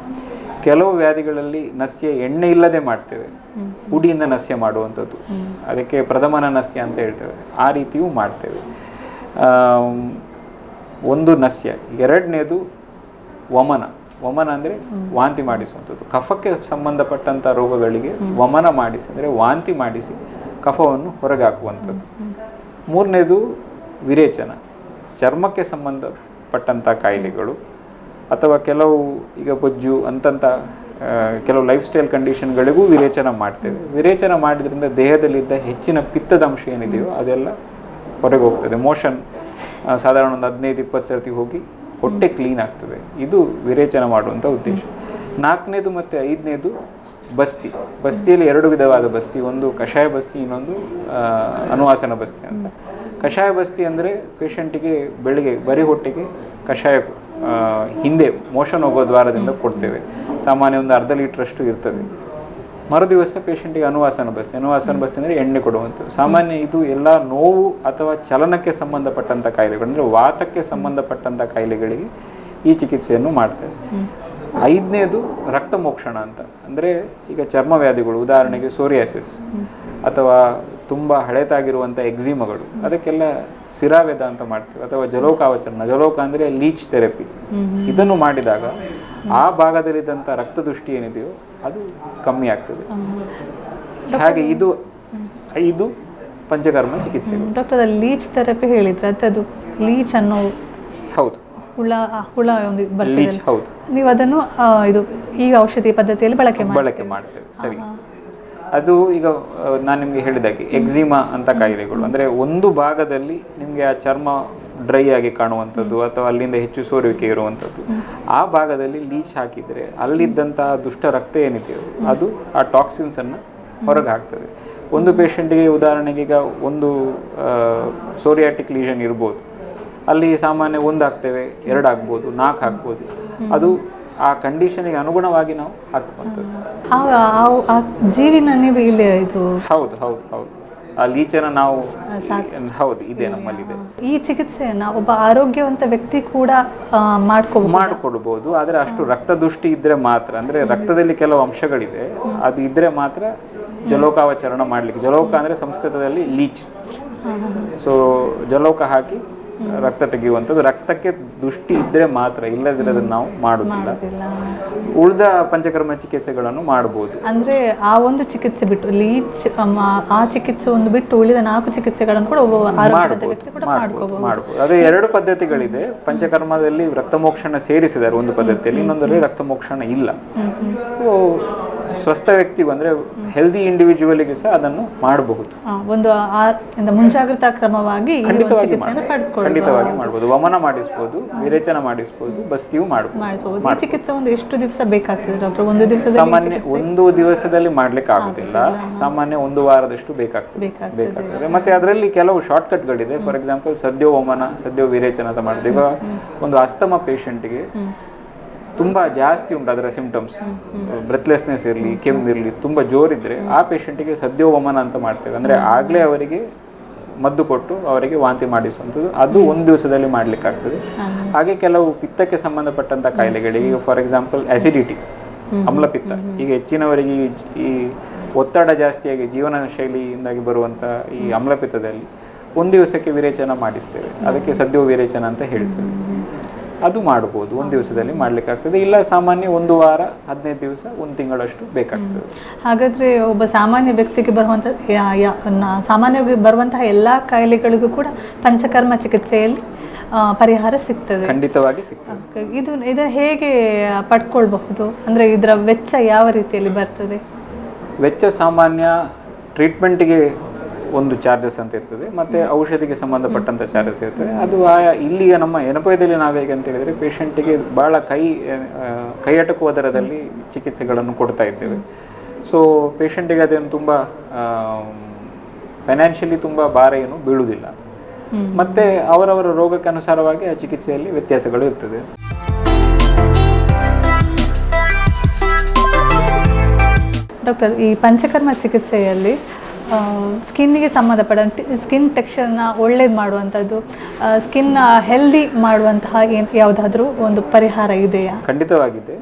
ಕೆಲವು ವ್ಯಾಧಿಗಳಲ್ಲಿ ನಸ್ಯ ಎಣ್ಣೆ ಇಲ್ಲದೆ ಮಾಡ್ತೇವೆ, ಹುಡಿಯಿಂದ ನಸ್ಯ ಮಾಡುವಂಥದ್ದು, ಅದಕ್ಕೆ ಪ್ರಥಮನ ನಸ್ಯ ಅಂತ ಹೇಳ್ತೇವೆ. ಆ ರೀತಿಯೂ ಮಾಡ್ತೇವೆ. ಒಂದು ನಸ್ಯ. ಎರಡನೇದು ವಮನ. ವಮನ ಅಂದರೆ ವಾಂತಿ ಮಾಡಿಸುವಂಥದ್ದು. ಕಫಕ್ಕೆ ಸಂಬಂಧಪಟ್ಟಂಥ ರೋಗಗಳಿಗೆ ವಮನ ಮಾಡಿಸಿ, ಅಂದರೆ ವಾಂತಿ ಮಾಡಿಸಿ ಕಫವನ್ನು ಹೊರಗೆ ಹಾಕುವಂಥದ್ದು. ಮೂರನೇದು ವಿರೇಚನ. ಚರ್ಮಕ್ಕೆ ಸಂಬಂಧಪಟ್ಟಂಥ ಕಾಯಿಲೆಗಳು ಅಥವಾ ಕೆಲವು ಈಗ ಬೊಜ್ಜು ಅಂತಂಥ ಕೆಲವು ಲೈಫ್ ಸ್ಟೈಲ್ ಕಂಡೀಷನ್ಗಳಿಗೂ ವಿರೇಚನ ಮಾಡ್ತೇವೆ. ವಿರೇಚನ ಮಾಡಿದ್ರಿಂದ ದೇಹದಲ್ಲಿದ್ದ ಹೆಚ್ಚಿನ ಪಿತ್ತದ ಅಂಶ ಏನಿದೆಯೋ ಅದೆಲ್ಲ ಹೊರಗೆ ಹೋಗ್ತದೆ. ಮೋಷನ್ ಸಾಧಾರಣ ಒಂದು 15-20 ಸರ್ತಿ ಹೋಗಿ ಹೊಟ್ಟೆ ಕ್ಲೀನ್ ಆಗ್ತದೆ. ಇದು ವಿರೇಚನ ಮಾಡುವಂಥ ಉದ್ದೇಶ. 4ನೇದು ಮತ್ತು 5ನೇದು ಬಸ್ತಿ. ಬಸ್ತಿಯಲ್ಲಿ 2 ವಿಧವಾದ ಬಸ್ತಿ. ಒಂದು ಕಷಾಯ ಬಸ್ತಿ, ಇನ್ನೊಂದು ಅನುವಾಸನ ಬಸ್ತಿ ಅಂತ. ಕಷಾಯ ಬಸ್ತಿ ಅಂದರೆ ಪೇಷಂಟಿಗೆ ಬೆಳಿಗ್ಗೆ ಬರೀ ಹೊಟ್ಟೆಗೆ ಕಷಾಯ ಹಿಂದೆ ಮೋಷನ್ ಹೋಗೋ ದ್ವಾರದಿಂದ ಕೊಡ್ತೇವೆ. ಸಾಮಾನ್ಯ ಒಂದು 1/2 ಲೀಟ್ರಷ್ಟು ಇರ್ತದೆ. ಮರುದಿವಸ ಪೇಷಂಟಿಗೆ ಅನುವಾಸನ ಬಸ್ತಿ. ಅನುವಾಸನ ಬಸ್ತಿ ಅಂದರೆ ಎಣ್ಣೆ ಕೊಡುವಂಥದ್ದು. ಸಾಮಾನ್ಯ ಇದು ಎಲ್ಲ ನೋವು ಅಥವಾ ಚಲನಕ್ಕೆ ಸಂಬಂಧಪಟ್ಟಂಥ ಕಾಯಿಲೆಗಳು, ಅಂದರೆ ವಾತಕ್ಕೆ ಸಂಬಂಧಪಟ್ಟಂಥ ಕಾಯಿಲೆಗಳಿಗೆ ಈ ಚಿಕಿತ್ಸೆಯನ್ನು ಮಾಡ್ತೇವೆ. 5ನೇದು ರಕ್ತ ಮೋಕ್ಷಣ ಅಂತ. ಅಂದರೆ ಈಗ ಚರ್ಮ ವ್ಯಾಧಿಗಳು, ಉದಾಹರಣೆಗೆ ಸೋರಿಯಾಸಿಸ್ ಅಥವಾ ತುಂಬ ಹಳೆತಾಗಿರುವಂಥ ಎಕ್ಸಿಮಗಳು, ಅದಕ್ಕೆಲ್ಲ ಸಿರಾವೆದ ಅಂತ ಮಾಡ್ತೇವೆ. ಅಥವಾ ಜಲೋಕಾವಚರಣ. ಜಲೋಕ ಅಂದರೆ ಲೀಚ್ ಥೆರಪಿ. ಇದನ್ನು ಮಾಡಿದಾಗ ಆ ಭಾಗದಲ್ಲಿದ್ದಂಥ ರಕ್ತದೃಷ್ಟಿ ಏನಿದೆಯೋ ಅದು ಕಮ್ಮಿ ಆಗ್ತದೆ. ಹಾಗೆ ಇದು 5 ಪಂಚಕರ್ಮ ಚಿಕಿತ್ಸೆ.
ಡಾಕ್ಟರ್, ಲೀಚ್ ಥೆರಪಿ ಹೇಳಿದ್ರೆ ಅದು ಲೀಚ್ ಅನ್ನೋ
ಹೌದು,
ಹುಳ ಒಂದು
ಲೀಚ್. ಹೌದು,
ನೀವು ಅದನ್ನು ಇದು ಈ ಔಷಧಿ ಪದ್ಧತಿಯಲ್ಲಿ ಬಳಕೆ
ಮಾಡ್ತೇವೆ. ಸರಿ. ಅದು ಈಗ ನಾನು ನಿಮಗೆ ಹೇಳಿದಾಗೆ ಎಕ್ಸಿಮಾ ಅಂತ ಕಾಯಿಲೆಗಳು, ಅಂದರೆ ಒಂದು ಭಾಗದಲ್ಲಿ ನಿಮಗೆ ಆ ಚರ್ಮ ಡ್ರೈ ಆಗಿ ಕಾಣುವಂಥದ್ದು ಅಥವಾ ಅಲ್ಲಿಂದ ಹೆಚ್ಚು ಸೋರುವಿಕೆ ಇರುವಂಥದ್ದು, ಆ ಭಾಗದಲ್ಲಿ ಲೀಚ್ ಹಾಕಿದರೆ ಅಲ್ಲಿದ್ದಂಥ ದುಷ್ಟ ರಕ್ತ ಏನಿದೆಯೋ ಅದು ಆ ಟಾಕ್ಸಿನ್ಸನ್ನು ಹೊರಗೆ ಹಾಕ್ತದೆ. ಒಂದು ಪೇಷಂಟಿಗೆ ಉದಾಹರಣೆಗೆ ಈಗ ಒಂದು ಸೋರಿಯಾಟಿಕ್ ಲೀಷನ್ ಇರ್ಬೋದು, ಅಲ್ಲಿ ಸಾಮಾನ್ಯ 1 ಹಾಕ್ತೇವೆ, 2 ಆಗ್ಬೋದು, 4 ಹಾಕ್ಬೋದು. ಅದು ಆ ಕಂಡೀಷನಿಗೆ ಅನುಗುಣವಾಗಿ ನಾವು ಹಾಕುವಂಥದ್ದು.
ಆ ಜೀವಿನ ನೀವು ಇಲ್ಲಿ ಇದು
ಹೌದು ಹೌದು ಹೌದು ಆ ಲೀಚನ ನಾವು ಹೌದು ಇದೆ, ನಮ್ಮಲ್ಲಿದೆ.
ಈ ಚಿಕಿತ್ಸೆಯನ್ನು ಒಬ್ಬ ಆರೋಗ್ಯವಂತ ವ್ಯಕ್ತಿ ಕೂಡ
ಮಾಡಿಕೊಡ್ಬೋದು. ಆದರೆ ಅಷ್ಟು ರಕ್ತದೃಷ್ಟಿ ಇದ್ದರೆ ಮಾತ್ರ, ಅಂದರೆ ರಕ್ತದಲ್ಲಿ ಕೆಲವು ಅಂಶಗಳಿದೆ, ಅದು ಇದ್ದರೆ ಮಾತ್ರ ಜಲೋಕಾವಚರಣ ಮಾಡಲಿಕ್ಕೆ. ಜಲೋಕ ಅಂದರೆ ಸಂಸ್ಕೃತದಲ್ಲಿ ಲೀಚ್. ಸೊ ಜಲೋಕ ಹಾಕಿ ರಕ್ತ ತೆಗೆಯುವಂಥದ್ದು. ರಕ್ತಕ್ಕೆ ದೃಷ್ಟಿ ಇದ್ದರೆ ಮಾತ್ರ, ಇಲ್ಲದಿದ್ರೆ ಅದನ್ನು ನಾವು ಮಾಡುವುದಿಲ್ಲ. ಉಳಿದ ಪಂಚಕರ್ಮ ಚಿಕಿತ್ಸೆಗಳನ್ನು ಮಾಡ್ಬೋದು.
ಅಂದರೆ ಆ ಒಂದು ಚಿಕಿತ್ಸೆ ಬಿಟ್ಟು ಲೀಚ್ ಆ ಚಿಕಿತ್ಸೆ ಒಂದು ಬಿಟ್ಟು ಉಳಿದ 4 ಚಿಕಿತ್ಸೆಗಳನ್ನು ಕೂಡ
ಮಾಡ್ಬೋದು. ಅದೇ 2 ಪದ್ಧತಿಗಳಿದೆ. ಪಂಚಕರ್ಮದಲ್ಲಿ ರಕ್ತಮೋಕ್ಷಣ ಸೇರಿಸಿದ್ದಾರೆ ಒಂದು ಪದ್ಧತಿಯಲ್ಲಿ, ಇನ್ನೊಂದರಲ್ಲಿ ರಕ್ತಮೋಕ್ಷಣ ಇಲ್ಲ. ಸ್ವಸ್ಥ ವ್ಯಕ್ತಿಗೂ ಅಂದರೆ ಹೆಲ್ದಿ ಇಂಡಿವಿಜುವಲ್ಗೆ ಸಹ ಅದನ್ನು ಮಾಡಬಹುದು.
ಒಂದು ಮುಂಜಾಗ್ರತಾ ಕ್ರಮವಾಗಿ
ಖಂಡಿತವಾಗಿ ಮಾಡ್ಬೋದು. ವಮನ ಮಾಡಿಸ್ಬೋದು, ವಿರೇಚನ ಮಾಡಿಸ್ಬೋದು, ಬಸ್ತಿಯೂ ಮಾಡಬಹುದು.
ಈ ಚಿಕಿತ್ಸೆ ಒಂದು ಎಷ್ಟು ದಿವಸ ಬೇಕಾಗ್ತದೆ ಡಾಕ್ಟರ್? ಒಂದು ದಿವಸ
ಸಾಮಾನ್ಯ 1 ದಿವಸದಲ್ಲಿ ಮಾಡ್ಲಿಕ್ಕೆ ಆಗುದಿಲ್ಲ. ಸಾಮಾನ್ಯ 1 ವಾರದಷ್ಟು ಬೇಕಾಗ್ತದೆ. ಮತ್ತೆ ಅದರಲ್ಲಿ ಕೆಲವು ಶಾರ್ಟ್ಕಟ್ಗಳಿದೆ. ಫಾರ್ ಎಕ್ಸಾಂಪಲ್ ಸದ್ಯೋ ವಮನ, ಸದ್ಯೋ ವಿರೇಚನ ಅಂತ ಮಾಡಿದೆ. ಈಗ ಒಂದು ಅಸ್ತಮ ಪೇಷಂಟ್ಗೆ ತುಂಬ ಜಾಸ್ತಿ ಉಂಟು ಅದರ ಸಿಂಪ್ಟಮ್ಸ್, ಬ್ರೆತ್ಲೆಸ್ನೆಸ್ ಇರಲಿ, ಕೆಮ್ಮಿರಲಿ, ತುಂಬ ಜೋರಿದ್ರೆ ಆ ಪೇಷಂಟಿಗೆ ಸದ್ಯೋ ವಮನ ಅಂತ ಮಾಡ್ತೇವೆ. ಅಂದರೆ ಆಗಲೇ ಅವರಿಗೆ ಮದ್ದು ಕೊಟ್ಟು ಅವರಿಗೆ ವಾಂತಿ ಮಾಡಿಸುವಂಥದ್ದು. ಅದು 1 ದಿವಸದಲ್ಲಿ ಮಾಡಲಿಕ್ಕಾಗ್ತದೆ. ಹಾಗೆ ಕೆಲವು ಪಿತ್ತಕ್ಕೆ ಸಂಬಂಧಪಟ್ಟಂಥ ಕಾಯಿಲೆಗಳಿಗೆ, ಈಗ ಫಾರ್ ಎಕ್ಸಾಂಪಲ್ ಆ್ಯಸಿಡಿಟಿ, ಅಮ್ಲಪಿತ್ತ, ಈಗ ಹೆಚ್ಚಿನವರಿಗೆ ಈ ಒತ್ತಡ ಜಾಸ್ತಿಯಾಗಿ ಜೀವನ ಶೈಲಿಯಿಂದಾಗಿ ಬರುವಂಥ ಈ ಅಮ್ಲಪಿತ್ತದಲ್ಲಿ 1 ದಿವಸಕ್ಕೆ ವಿರೇಚನ ಮಾಡಿಸ್ತೇವೆ. ಅದಕ್ಕೆ ಸದ್ಯೋ ವಿರೇಚನ ಅಂತ ಹೇಳ್ತೇವೆ. ಅದು ಮಾಡ್ಬೋದು, 1 ದಿವಸದಲ್ಲಿ ಮಾಡಲಿಕ್ಕಾಗ್ತದೆ. ಇಲ್ಲ ಸಾಮಾನ್ಯ 1 ವಾರ, 15 ದಿವಸ, 1 ತಿಂಗಳಷ್ಟು ಬೇಕಾಗ್ತದೆ.
ಹಾಗಾದರೆ ಒಬ್ಬ ಸಾಮಾನ್ಯ ವ್ಯಕ್ತಿಗೆ ಸಾಮಾನ್ಯವಾಗಿ ಬರುವಂತಹ ಎಲ್ಲ ಕಾಯಿಲೆಗಳಿಗೂ ಕೂಡ ಪಂಚಕರ್ಮ ಚಿಕಿತ್ಸೆಯಲ್ಲಿ ಪರಿಹಾರ ಸಿಗ್ತದೆ?
ಖಂಡಿತವಾಗಿ ಸಿಗ್ತದೆ.
ಇದು ಹೇಗೆ ಪಡ್ಕೊಳ್ಬಹುದು? ಅಂದರೆ ಇದರ ವೆಚ್ಚ ಯಾವ ರೀತಿಯಲ್ಲಿ ಬರ್ತದೆ?
ವೆಚ್ಚ ಸಾಮಾನ್ಯ ಟ್ರೀಟ್ಮೆಂಟಿಗೆ ಒಂದು ಚಾರ್ಜಸ್ ಅಂತ ಇರ್ತದೆ, ಮತ್ತು ಔಷಧಿಗೆ ಸಂಬಂಧಪಟ್ಟಂಥ ಚಾರ್ಜಸ್ ಇರ್ತದೆ. ಅದು ಇಲ್ಲಿಯ ನಮ್ಮ ಎನಪಯದಲ್ಲಿ ನಾವು ಹೇಗೆ ಅಂತ ಹೇಳಿದರೆ ಪೇಷಂಟಿಗೆ ಭಾಳ ಕೈ ಅಟಕುವ ದರದಲ್ಲಿ ಚಿಕಿತ್ಸೆಗಳನ್ನು ಕೊಡ್ತಾ ಇದ್ದೇವೆ. ಸೊ ಪೇಷಂಟಿಗೆ ಅದೇನು ತುಂಬ ಫೈನಾನ್ಷಿಯಲಿ ತುಂಬ ಭಾರ ಏನು ಬೀಳುವುದಿಲ್ಲ. ಮತ್ತು ಅವರವರ ರೋಗಕ್ಕೆ ಅನುಸಾರವಾಗಿ ಆ ಚಿಕಿತ್ಸೆಯಲ್ಲಿ ವ್ಯತ್ಯಾಸಗಳು ಇರ್ತದೆ.
ಡಾಕ್ಟರ್, ಈ ಪಂಚಕರ್ಮ ಚಿಕಿತ್ಸೆಯಲ್ಲಿ ಸ್ಕಿನ್ನಿಗೆ ಸಂಬಂಧಪಟ್ಟಂತೆ ಸ್ಕಿನ್ ಟೆಕ್ಸ್ಚರ್ನ ಒಳ್ಳೇದು ಮಾಡುವಂಥದ್ದು, ಸ್ಕಿನ್ ಹೆಲ್ದಿ ಮಾಡುವಂತಹ ಯಾವುದಾದ್ರೂ ಒಂದು ಪರಿಹಾರ ಇದೆಯಾ?
ಖಂಡಿತವಾಗಿದೆ.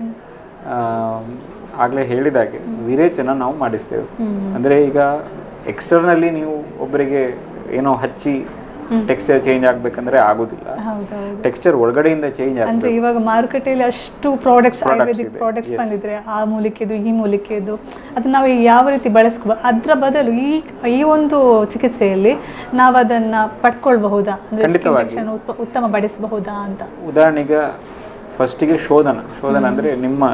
ಆಗಲೇ ಹೇಳಿದಾಗೆ ವಿರೇಚನ ನಾವು ಮಾಡಿಸ್ತೇವೆ. ಅಂದರೆ ಈಗ ಎಕ್ಸ್ಟರ್ನಲ್ಲಿ ನೀವು ಒಬ್ಬರಿಗೆ ಏನೋ ಹಚ್ಚಿ ಟೆಕ್ಸ್ಚರ್ ಚೇಂಜ್ ಆಗಬೇಕಂದ್ರೆ ಆಗೋದಿಲ್ಲ. ಟೆಕ್ಸ್ಚರ್ ಒಳಗಡೆಯಿಂದ ಚೇಂಜ್ ಆಗುತ್ತೆ.
ಅಂದರೆ ಇವಾಗ ಮಾರುಕಟ್ಟೆಯಲ್ಲಿ ಅಷ್ಟು ಪ್ರಾಡಕ್ಟ್ಸ್ ಬಂದಿದ್ರೆ ಆ ಮೂಲಿಕೆದು ಈ ಮೂಲಿಕೆದು ಅದನ್ನ ನಾವು ಯಾವ ರೀತಿ ಬಳಸ್ಕೋಬಹುದು, ಅದರ ಬದಲು ಈ ಒಂದು ಚಿಕಿತ್ಸೆಯಲ್ಲಿ ನಾವು ಅದನ್ನು ಪಡ್ಕೊಳ್ಬಹುದಾ, ಉತ್ತಮ ಪಡಿಸಬಹುದಾ ಅಂತ?
ಉದಾಹರಣೆಗೆ ಫಸ್ಟಿಗೆ ಶೋಧನ ಅಂದರೆ ನಿಮ್ಮ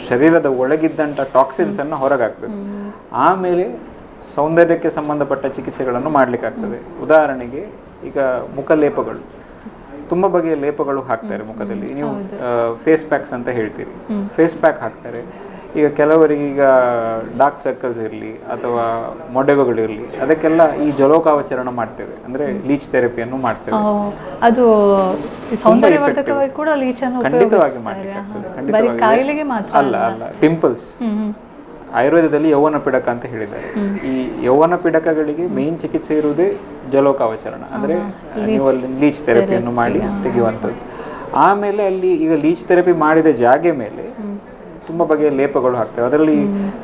ಶರೀರದ ಒಳಗಿದ್ದಂಥ ಟಾಕ್ಸಿನ್ಸನ್ನು ಹೊರಗಾಕಬೇಕು. ಆಮೇಲೆ ಸೌಂದರ್ಯಕ್ಕೆ ಸಂಬಂಧಪಟ್ಟ ಚಿಕಿತ್ಸೆಗಳನ್ನು ಮಾಡಲಿಕ್ಕಾಗ್ತದೆ. ಉದಾಹರಣೆಗೆ ಈಗ ಮುಖಲೇಪಗಳು, ತುಂಬ ಬಗೆಯ ಲೇಪಗಳು ಹಾಕ್ತಾರೆ ಮುಖದಲ್ಲಿ. ನೀವು ಫೇಸ್ ಪ್ಯಾಕ್ಸ್ ಅಂತ ಹೇಳ್ತೀರಿ, ಫೇಸ್ ಪ್ಯಾಕ್ ಹಾಕ್ತಾರೆ. ಈಗ ಕೆಲವರಿಗೆ ಈಗ ಡಾರ್ಕ್ ಸರ್ಕಲ್ಸ್ ಇರಲಿ ಅಥವಾ ಮೊಡವೆಗಳಿರಲಿ, ಅದಕ್ಕೆಲ್ಲ ಈ ಜಲೋಕಾವಚರಣ ಮಾಡ್ತೇವೆ, ಅಂದರೆ ಲೀಚ್ ಥೆರಪಿಯನ್ನು ಮಾಡ್ತೇವೆ.
ಅದು ಸೌಂದರ್ಯವರ್ಧಕವಾಗಿ ಕೂಡ ಲೀಚನ್ನು
ಖಂಡಿತವಾಗಿ ಮಾಡಲಿಕ್ಕಾಗ್ತದೆ. ಖಂಡಿತವಾಗಿ ಅಲ್ಲ ಪಿಂಪಲ್ಸ್ ಆಯುರ್ವೇದದಲ್ಲಿ ಯೌವನ ಪಿಡಕ ಅಂತ ಹೇಳಿದ್ದಾರೆ. ಈ ಯೌವನ ಪಿಡಕಗಳಿಗೆ ಮೇನ್ ಚಿಕಿತ್ಸೆ ಇರುವುದೇ ಜಲೋಕಾವಚರಣ, ಅಂದರೆ ನೀವು ಅಲ್ಲಿ ಲೀಚ್ ಥೆರಪಿಯನ್ನು ಮಾಡಿ ತೆಗೆಯುವಂಥದ್ದು. ಆಮೇಲೆ ಅಲ್ಲಿ ಈಗ ಲೀಚ್ ಥೆರಪಿ ಮಾಡಿದ ಜಾಗೆ ಮೇಲೆ ತುಂಬ ಬಗೆಯ ಲೇಪಗಳು ಹಾಕ್ತೇವೆ. ಅದರಲ್ಲಿ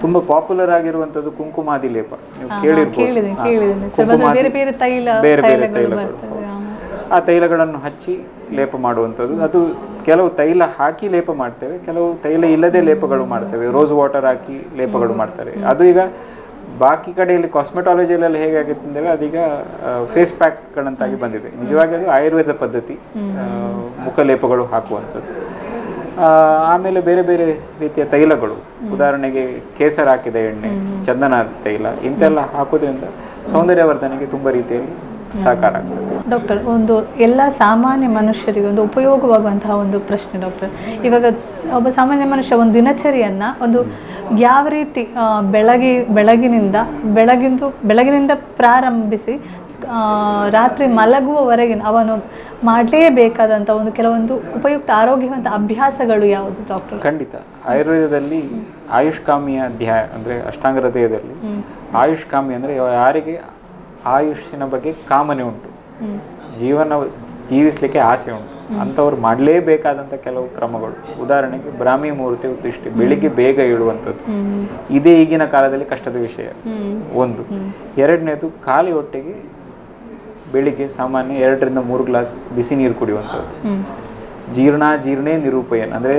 ತುಂಬ ಪಾಪ್ಯುಲರ್ ಆಗಿರುವಂಥದ್ದು ಕುಂಕುಮಾದಿ ಲೇಪ, ನೀವು ಕೇಳಿರ್ಬೋದು. ಬೇರೆ ಬೇರೆ ತೈಲಗಳು, ಆ ತೈಲಗಳನ್ನು ಹಚ್ಚಿ ಲೇಪ ಮಾಡುವಂಥದ್ದು. ಅದು ಕೆಲವು ತೈಲ ಹಾಕಿ ಲೇಪ ಮಾಡ್ತೇವೆ, ಕೆಲವು ತೈಲ ಇಲ್ಲದೆ ಲೇಪಗಳು ಮಾಡ್ತೇವೆ. ರೋಸ್ ವಾಟರ್ ಹಾಕಿ ಲೇಪಗಳು ಮಾಡ್ತಾರೆ. ಅದು ಈಗ ಬಾಕಿ ಕಡೆಯಲ್ಲಿ ಕಾಸ್ಮೆಟಾಲಜಿಯಲ್ಲಿ ಹೇಗಾಗಿತ್ತು ಅಂದರೆ ಅದೀಗ ಫೇಸ್ ಪ್ಯಾಕ್ಗಳಂತಾಗಿ ಬಂದಿದೆ. ನಿಜವಾಗಿ ಅದು ಆಯುರ್ವೇದ ಪದ್ಧತಿ, ಮುಖಲೇಪಗಳು ಹಾಕುವಂಥದ್ದು. ಆಮೇಲೆ ಬೇರೆ ಬೇರೆ ರೀತಿಯ ತೈಲಗಳು, ಉದಾಹರಣೆಗೆ ಕೇಸರ ಹಾಕಿದ ಎಣ್ಣೆ, ಚಂದನ ತೈಲ, ಇಂತೆಲ್ಲ ಹಾಕೋದ್ರಿಂದ ಸೌಂದರ್ಯವರ್ಧನೆಗೆ ತುಂಬ ರೀತಿಯಲ್ಲಿ ಸಹಕಾರ ಆಗ್ತದೆ.
ಡಾಕ್ಟರ್, ಒಂದು ಎಲ್ಲ ಸಾಮಾನ್ಯ ಮನುಷ್ಯರಿಗೆ ಒಂದು ಉಪಯೋಗವಾಗುವಂತಹ ಒಂದು ಪ್ರಶ್ನೆ ಡಾಕ್ಟರ್. ಇವಾಗ ಒಬ್ಬ ಸಾಮಾನ್ಯ ಮನುಷ್ಯ ಒಂದು ದಿನಚರಿಯನ್ನು ಒಂದು ಯಾವ ರೀತಿ ಬೆಳಗಿನಿಂದ ಪ್ರಾರಂಭಿಸಿ ರಾತ್ರಿ ಮಲಗುವವರೆಗಿನ ಅವನು ಮಾಡಲೇಬೇಕಾದಂಥ ಒಂದು ಕೆಲವೊಂದು ಉಪಯುಕ್ತ ಆರೋಗ್ಯವಂತ ಅಭ್ಯಾಸಗಳು ಯಾವುದು ಡಾಕ್ಟರ್?
ಖಂಡಿತ. ಆಯುರ್ವೇದದಲ್ಲಿ ಆಯುಷ್ಕಾಮಿಯ ಅಧ್ಯಾಯ ಅಂದರೆ ಅಷ್ಟಾಂಗ ಹೃದಯದಲ್ಲಿ ಆಯುಷ್ಕಾಮಿ ಅಂದರೆ ಯಾರಿಗೆ ಆಯುಷ್ಯನ ಬಗ್ಗೆ ಕಾಮನೆ ಉಂಟು, ಜೀವಿಸಲಿಕ್ಕೆ ಆಸೆ ಉಂಟು, ಅಂಥವ್ರು ಮಾಡಲೇಬೇಕಾದಂಥ ಕೆಲವು ಕ್ರಮಗಳು. ಉದಾಹರಣೆಗೆ ಬ್ರಾಹ್ಮಿ ಮುಹೂರ್ತ ಉತ್ತಿಷ್ಟಿ, ಬೆಳಿಗ್ಗೆ ಬೇಗ ಏಳುವಂಥದ್ದು. ಇದೇ ಈಗಿನ ಕಾಲದಲ್ಲಿ ಕಷ್ಟದ ವಿಷಯ ಒಂದು. ಎರಡನೇದು ಖಾಲಿ ಹೊಟ್ಟೆಗೆ ಬೆಳಿಗ್ಗೆ ಸಾಮಾನ್ಯ 2 ರಿಂದ 3 ಗ್ಲಾಸ್ ಬಿಸಿ ನೀರು ಕುಡಿಯುವಂಥದ್ದು. ಜೀರ್ಣೇ ನಿರೂಪಯನ್, ಅಂದರೆ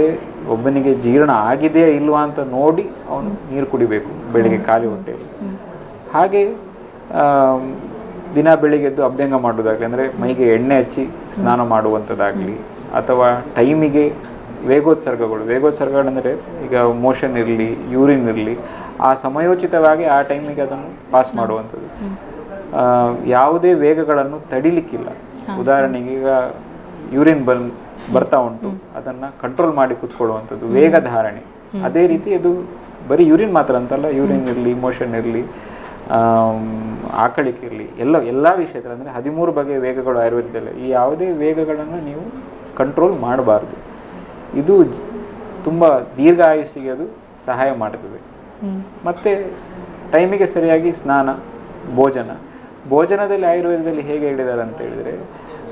ಒಬ್ಬನಿಗೆ ಜೀರ್ಣ ಆಗಿದೆಯಾ ಇಲ್ವಾ ಅಂತ ನೋಡಿ ಅವನು ನೀರು ಕುಡಿಬೇಕು ಬೆಳಿಗ್ಗೆ ಖಾಲಿ ಹೊಟ್ಟೆಯಲ್ಲಿ. ಹಾಗೆ ದಿನ ಬೆಳಿಗ್ಗೆದ್ದು ಅಭ್ಯಂಗ ಮಾಡೋದಾಗಲಿ, ಅಂದರೆ ಮೈಗೆ ಎಣ್ಣೆ ಹಚ್ಚಿ ಸ್ನಾನ ಮಾಡುವಂಥದ್ದಾಗಲಿ, ಅಥವಾ ಟೈಮಿಗೆ ವೇಗೋತ್ಸರ್ಗಗಳಂದರೆ ಈಗ ಮೋಷನ್ ಇರಲಿ, ಯೂರಿನ್ ಇರಲಿ, ಆ ಸಮಯೋಚಿತವಾಗಿ ಆ ಟೈಮಿಗೆ ಅದನ್ನು ಪಾಸ್ ಮಾಡುವಂಥದ್ದು. ಯಾವುದೇ ವೇಗಗಳನ್ನು ತಡಿಲಿಕ್ಕಿಲ್ಲ. ಉದಾಹರಣೆಗೆ ಈಗ ಯೂರಿನ್ ಬರ್ತಾ ಉಂಟು, ಅದನ್ನು ಕಂಟ್ರೋಲ್ ಮಾಡಿ ಕೂತ್ಕೊಳ್ಳುವಂಥದ್ದು ವೇಗ ಧಾರಣೆ. ಅದೇ ರೀತಿ ಅದು ಬರೀ ಯೂರಿನ್ ಮಾತ್ರ ಅಂತಲ್ಲ, ಯೂರಿನ್ ಇರಲಿ, ಮೋಷನ್ ಇರಲಿ, ಆಕಳಿಕೆ ಇರಲಿ, ಎಲ್ಲ ವಿಷಯದಲ್ಲಿ ಅಂದರೆ 13 ಬಗೆಯ ವೇಗಗಳು ಆಯುರ್ವೇದದಲ್ಲಿ. ಈ ಯಾವುದೇ ವೇಗಗಳನ್ನು ನೀವು ಕಂಟ್ರೋಲ್ ಮಾಡಬಾರ್ದು. ಇದು ತುಂಬ ದೀರ್ಘ ಆಯುಸ್ಸಿಗೆ ಅದು ಸಹಾಯ ಮಾಡ್ತದೆ. ಮತ್ತು ಟೈಮಿಗೆ ಸರಿಯಾಗಿ ಸ್ನಾನ, ಭೋಜನದಲ್ಲಿ ಆಯುರ್ವೇದದಲ್ಲಿ ಹೇಗೆ ಹೇಳಿದ್ದಾರೆ ಅಂತ ಹೇಳಿದರೆ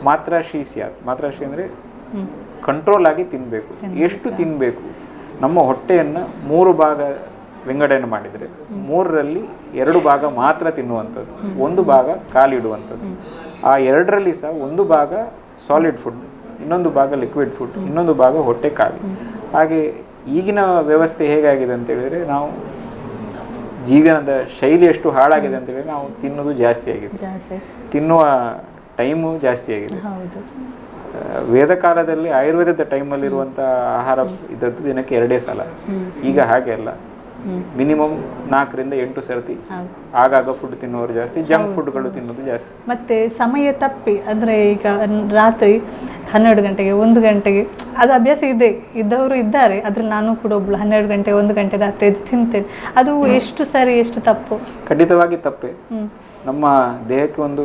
ಮಾತ್ರಾಶ್ರೀ ಅಂದರೆ ಕಂಟ್ರೋಲ್ ಆಗಿ ತಿನ್ನಬೇಕು. ಎಷ್ಟು ತಿನ್ನಬೇಕು? ನಮ್ಮ ಹೊಟ್ಟೆಯನ್ನು 3 ಭಾಗ ವಿಂಗಡಣೆ ಮಾಡಿದರೆ 3ರಲ್ಲಿ 2 ಭಾಗ ಮಾತ್ರ ತಿನ್ನುವಂಥದ್ದು, 1 ಭಾಗ ಕಾಲಿಡುವಂಥದ್ದು. ಆ 2ರಲ್ಲಿ ಸಹ 1 ಭಾಗ ಸಾಲಿಡ್ ಫುಡ್, ಇನ್ನೊಂದು ಭಾಗ ಲಿಕ್ವಿಡ್ ಫುಡ್, ಇನ್ನೊಂದು ಭಾಗ ಹೊಟ್ಟೆ ಖಾಲಿ. ಹಾಗೆ ಈಗಿನ ವ್ಯವಸ್ಥೆ ಹೇಗಾಗಿದೆ ಅಂತ ಹೇಳಿದರೆ, ನಾವು ಜೀವನದ ಶೈಲಿ ಎಷ್ಟು ಹಾಳಾಗಿದೆ ಅಂತ ಹೇಳಿದರೆ ನಾವು ತಿನ್ನೋದು ಜಾಸ್ತಿ ಆಗಿದೆ, ತಿನ್ನುವ ಟೈಮು ಜಾಸ್ತಿ ಆಗಿದೆ. ವೇದ ಕಾಲದಲ್ಲಿ ಆಯುರ್ವೇದದ ಟೈಮಲ್ಲಿರುವಂಥ ಆಹಾರ ಇದ್ದದ್ದು ದಿನಕ್ಕೆ 2 ಸಲ. ಈಗ ಹಾಗೆ ಅಲ್ಲ, ಮಿನಿಮಮ್ 4 ರಿಂದ 8 ಸರ್ತಿ ಆಗಾಗ ಫುಡ್ ತಿನ್ನುವವರು ಜಾಸ್ತಿ, ಜಂಕ್ ಫುಡ್ಗಳು ತಿನ್ನೋದು ಜಾಸ್ತಿ.
ಮತ್ತೆ ಸಮಯ ತಪ್ಪಿ, ಅಂದರೆ ಈಗ ರಾತ್ರಿ 12 ಗಂಟೆಗೆ 1 ಗಂಟೆಗೆ ಅದು ಅಭ್ಯಾಸ ಇದ್ದವರು ಇದ್ದಾರೆ. ಅದ್ರಲ್ಲಿ ನಾನು ಕೂಡ ಒಬ್ಳು 12 ಗಂಟೆ 1 ಗಂಟೆ ರಾತ್ರಿ ತಿಂತೇನೆ. ಅದು ಎಷ್ಟು ಸರಿ ಎಷ್ಟು ತಪ್ಪು?
ಖಂಡಿತವಾಗಿ ತಪ್ಪೆ. ನಮ್ಮ ದೇಹಕ್ಕೆ ಒಂದು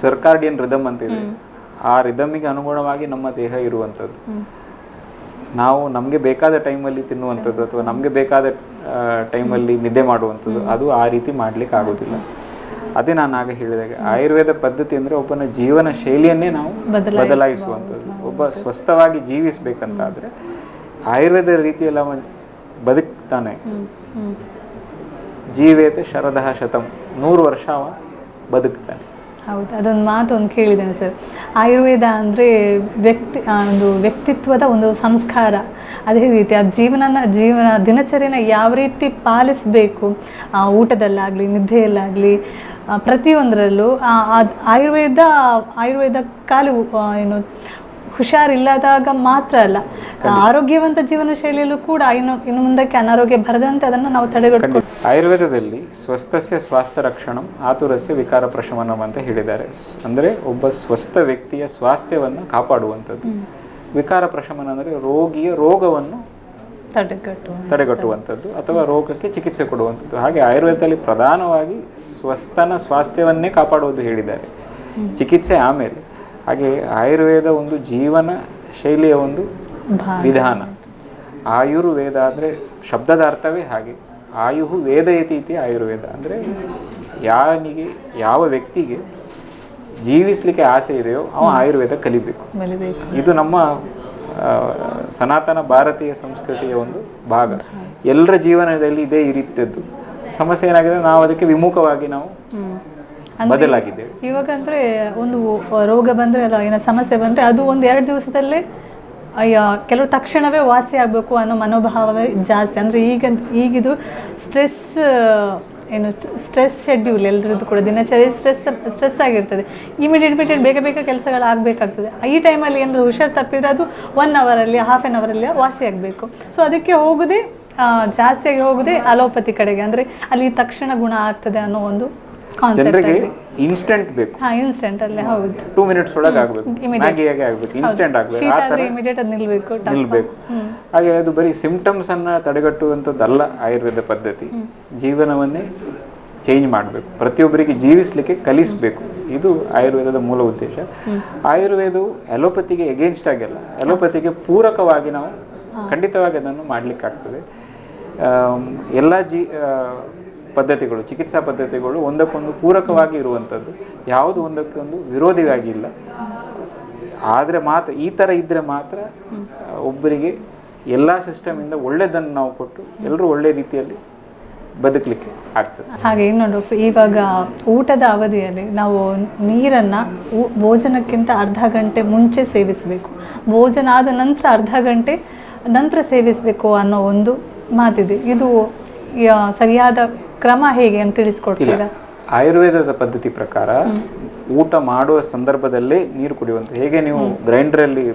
ಸರ್ಕಾರ್ಡಿಯನ್ ರಿದಮ್ ಅಂತಿದೆ. ಆ ರಿದಮ್ಮಿಗೆ ಅನುಗುಣವಾಗಿ ನಮ್ಮ ದೇಹ ಇರುವಂಥದ್ದು. ನಾವು ನಮಗೆ ಬೇಕಾದ ಟೈಮಲ್ಲಿ ತಿನ್ನುವಂಥದ್ದು ಅಥವಾ ನಮಗೆ ಬೇಕಾದ ಟೈಮಲ್ಲಿ ನಿದ್ದೆ ಮಾಡುವಂಥದ್ದು, ಅದು ಆ ರೀತಿ ಮಾಡಲಿಕ್ಕೆ ಆಗೋದಿಲ್ಲ. ಅದೇ ನಾನು ಆಗ ಹೇಳಿದಾಗ ಆಯುರ್ವೇದ ಪದ್ಧತಿ ಅಂದರೆ ಒಬ್ಬನ ಜೀವನ ಶೈಲಿಯನ್ನೇ ನಾವು ಬದಲಾಯಿಸುವಂಥದ್ದು. ಒಬ್ಬ ಸ್ವಸ್ಥವಾಗಿ ಜೀವಿಸಬೇಕಂತಾದರೆ ಆಯುರ್ವೇದ ರೀತಿಯಲ್ಲಿ ಅವ ಬದುಕ್ತಾನೆ. ಜೀವೇತ ಶರದಃ ಶತಂ, 100 ವರ್ಷ ಅವ ಬದುಕ್ತಾನೆ.
ಹೌದು, ಅದೊಂದು ಮಾತು ಒಂದು ಕೇಳಿದ್ದೇನೆ ಸರ್. ಆಯುರ್ವೇದ ಅಂದರೆ ಒಂದು ವ್ಯಕ್ತಿತ್ವದ ಒಂದು ಸಂಸ್ಕಾರ. ಅದೇ ರೀತಿ ಆ ಜೀವನ ದಿನಚರಿನ ಯಾವ ರೀತಿ ಪಾಲಿಸಬೇಕು, ಊಟದಲ್ಲಾಗಲಿ ನಿದ್ದೆಯಲ್ಲಾಗಲಿ ಪ್ರತಿಯೊಂದರಲ್ಲೂ ಆಯುರ್ವೇದ ಕಾಲು ಏನು ಹುಷಾರಿಲ್ಲದಾಗ ಮಾತ್ರ ಅಲ್ಲ, ಆರೋಗ್ಯವಂತ ಜೀವನ ಶೈಲಿಯಲ್ಲೂ ಕೂಡ ಇನ್ನು ಮುಂದಕ್ಕೆ ಅನಾರೋಗ್ಯ ಬರದಂತೆ ಅದನ್ನು ನಾವು ತಡೆಗಟ್ಟಬೇಕು.
ಆಯುರ್ವೇದದಲ್ಲಿ ಸ್ವಸ್ಥಸ್ಯ ಸ್ವಾಸ್ಥ್ಯ ರಕ್ಷಣಂ ಆತುರಸ್ಯ ವಿಕಾರ ಪ್ರಶಮನಂ ಅಂತ ಹೇಳಿದ್ದಾರೆ. ಅಂದರೆ ಒಬ್ಬ ಸ್ವಸ್ಥ ವ್ಯಕ್ತಿಯ ಸ್ವಾಸ್ಥ್ಯವನ್ನು ಕಾಪಾಡುವಂಥದ್ದು. ವಿಕಾರ ಪ್ರಶಮನ ಅಂದರೆ ರೋಗಿಯ ರೋಗವನ್ನು ತಡೆಗಟ್ಟುವಂಥದ್ದು ಅಥವಾ ರೋಗಕ್ಕೆ ಚಿಕಿತ್ಸೆ ಕೊಡುವಂಥದ್ದು. ಹಾಗೆ ಆಯುರ್ವೇದದಲ್ಲಿ ಪ್ರಧಾನವಾಗಿ ಸ್ವಸ್ಥನ ಸ್ವಾಸ್ಥ್ಯವನ್ನೇ ಕಾಪಾಡುವುದು ಹೇಳಿದ್ದಾರೆ, ಚಿಕಿತ್ಸೆ ಆಮೇಲೆ. ಹಾಗೆ ಆಯುರ್ವೇದ ಒಂದು ಜೀವನ ಶೈಲಿಯ ಒಂದು ವಿಧಾನ. ಆಯುರ್ವೇದ ಅಂದರೆ ಶಬ್ದದ ಅರ್ಥವೇ ಹಾಗೆ. ಆಯುಹು ವೇದಯತಿ ಇತಿ ಆಯುರ್ವೇದ ಅಂದರೆ ಯಾವ ವ್ಯಕ್ತಿಗೆ ಜೀವಿಸಲಿಕ್ಕೆ ಆಸೆ ಇದೆಯೋ ಅವ ಆಯುರ್ವೇದ ಕಲಿಬೇಕು. ಇದು ನಮ್ಮ ಸನಾತನ ಭಾರತೀಯ ಸಂಸ್ಕೃತಿಯ ಒಂದು ಭಾಗ. ಎಲ್ಲರ ಜೀವನದಲ್ಲಿ ಇದೇ ಇರುತ್ತದ್ದು. ಸಮಸ್ಯೆ ಏನಾಗಿದೆ, ನಾವು ಅದಕ್ಕೆ ವಿಮುಖವಾಗಿ ನಾವು ಬದಲಾಗಿದ್ದೇವೆ.
ಇವಾಗ ಅಂದರೆ ಒಂದು ರೋಗ ಬಂದರೆ ಅಲ್ಲ, ಏನೋ ಸಮಸ್ಯೆ ಬಂದರೆ ಅದು 1-2 ದಿವಸದಲ್ಲೇ ಕೆಲವು ತಕ್ಷಣವೇ ವಾಸಿ ಆಗಬೇಕು ಅನ್ನೋ ಮನೋಭಾವವೇ ಜಾಸ್ತಿ. ಅಂದರೆ ಈಗಿದು ಸ್ಟ್ರೆಸ್ ಶೆಡ್ಯೂಲ್ ಎಲ್ಲರದ್ದು ಕೂಡ ದಿನಚರಿ ಸ್ಟ್ರೆಸ್ ಆಗಿರ್ತದೆ. ಇಮಿಡಿಯೇಟ್ ಬೇಗ ಕೆಲಸಗಳು ಆಗಬೇಕಾಗ್ತದೆ. ಈ ಟೈಮಲ್ಲಿ ಏನಾದರೂ ಹುಷಾರು ತಪ್ಪಿದರೆ ಅದು 1 ಅವರಲ್ಲಿ ಹಾಫ್ ಆನ್ ಅವರಲ್ಲಿ ವಾಸಿ ಆಗಬೇಕು. ಸೊ ಅದಕ್ಕೆ ಜಾಸ್ತಿಯಾಗಿ ಹೋಗೋದೇ ಅಲೋಪತಿ ಕಡೆಗೆ. ಅಂದರೆ ಅಲ್ಲಿ ತಕ್ಷಣ ಗುಣ ಆಗ್ತದೆ ಅನ್ನೋ ಒಂದು
ಜನರಿಗೆ ಇನ್ಸ್ಟೆಂಟ್ ಬೇಕು.
ಇನ್ಸ್ಟೆಂಟ್ ಅಲ್ಲೇ ಹೌದು,
2 ಮಿನಿಟ್ಸ್ ಒಳಗೆ ಆಗಬೇಕು, ಮ್ಯಾಗಿಯಾಗಿ ಆಗಬೇಕು, ಇನ್ಸ್ಟೆಂಟ್ ಆಗಬೇಕು, ಆ ಥರ
ಇಮಿಡಿಯೇಟ್ ಅದು ನಿಲ್ಲಬೇಕು.
ಹಾಗೆ ಅದು ಬರೀ ಸಿಂಪ್ಟಮ್ಸ್ ಅನ್ನ ತಡೆಗಟ್ಟುವಂಥದ್ದಲ್ಲ ಆಯುರ್ವೇದ ಪದ್ಧತಿ. ಜೀವನವನ್ನೇ ಚೇಂಜ್ ಮಾಡಬೇಕು, ಪ್ರತಿಯೊಬ್ಬರಿಗೆ ಜೀವಿಸಲಿಕ್ಕೆ ಕಲಿಸಬೇಕು. ಇದು ಆಯುರ್ವೇದದ ಮೂಲ ಉದ್ದೇಶ. ಆಯುರ್ವೇದವು ಅಲೋಪತಿಗೆ ಎಗೇನ್ಸ್ಟ್ ಆಗಿಲ್ಲ, ಅಲೋಪತಿಗೆ ಪೂರಕವಾಗಿ ನಾವು ಖಂಡಿತವಾಗಿ ಅದನ್ನು ಮಾಡಲಿಕ್ಕಾಗ್ತದೆ. ಎಲ್ಲ ಪದ್ಧತಿಗಳು, ಚಿಕಿತ್ಸಾ ಪದ್ಧತಿಗಳು ಒಂದಕ್ಕೊಂದು ಪೂರಕವಾಗಿ ಇರುವಂಥದ್ದು, ಯಾವುದು ಒಂದಕ್ಕೊಂದು ವಿರೋಧಿಯಾಗಿ ಇಲ್ಲ. ಆದರೆ ಮಾತ್ರ ಈ ಥರ ಇದ್ದರೆ ಮಾತ್ರ ಒಬ್ಬರಿಗೆ ಎಲ್ಲ ಸಿಸ್ಟಮಿಂದ ಒಳ್ಳೆಯದನ್ನು ನಾವು ಕೊಟ್ಟು ಎಲ್ಲರೂ ಒಳ್ಳೆಯ ರೀತಿಯಲ್ಲಿ ಬದುಕಲಿಕ್ಕೆ ಆಗ್ತದೆ.
ಹಾಗೆ ಇನ್ನೊಂದು, ಇವಾಗ ಊಟದ ಅವಧಿಯಲ್ಲಿ ನಾವು ನೀರನ್ನು ಭೋಜನಕ್ಕಿಂತ ಅರ್ಧ ಗಂಟೆ ಮುಂಚೆ ಸೇವಿಸಬೇಕು, ಭೋಜನ ಆದ ನಂತರ ಅರ್ಧ ಗಂಟೆ ನಂತರ ಸೇವಿಸಬೇಕು ಅನ್ನೋ ಒಂದು ಮಾತಿದೆ. ಇದು ಸರಿಯಾದ ಕ್ರಮ ಹೇಗೆ ಅಂತ ತಿಳಿಸ್ಕೊಡ್ತೀರಾ?
ಆಯುರ್ವೇದದ ಪದ್ಧತಿ ಪ್ರಕಾರ ಊಟ ಮಾಡುವ ಸಂದರ್ಭದಲ್ಲೇ ನೀರು ಕುಡಿಯುವಂಥ, ಹೇಗೆ ನೀವು ಗ್ರೈಂಡರಲ್ಲಿ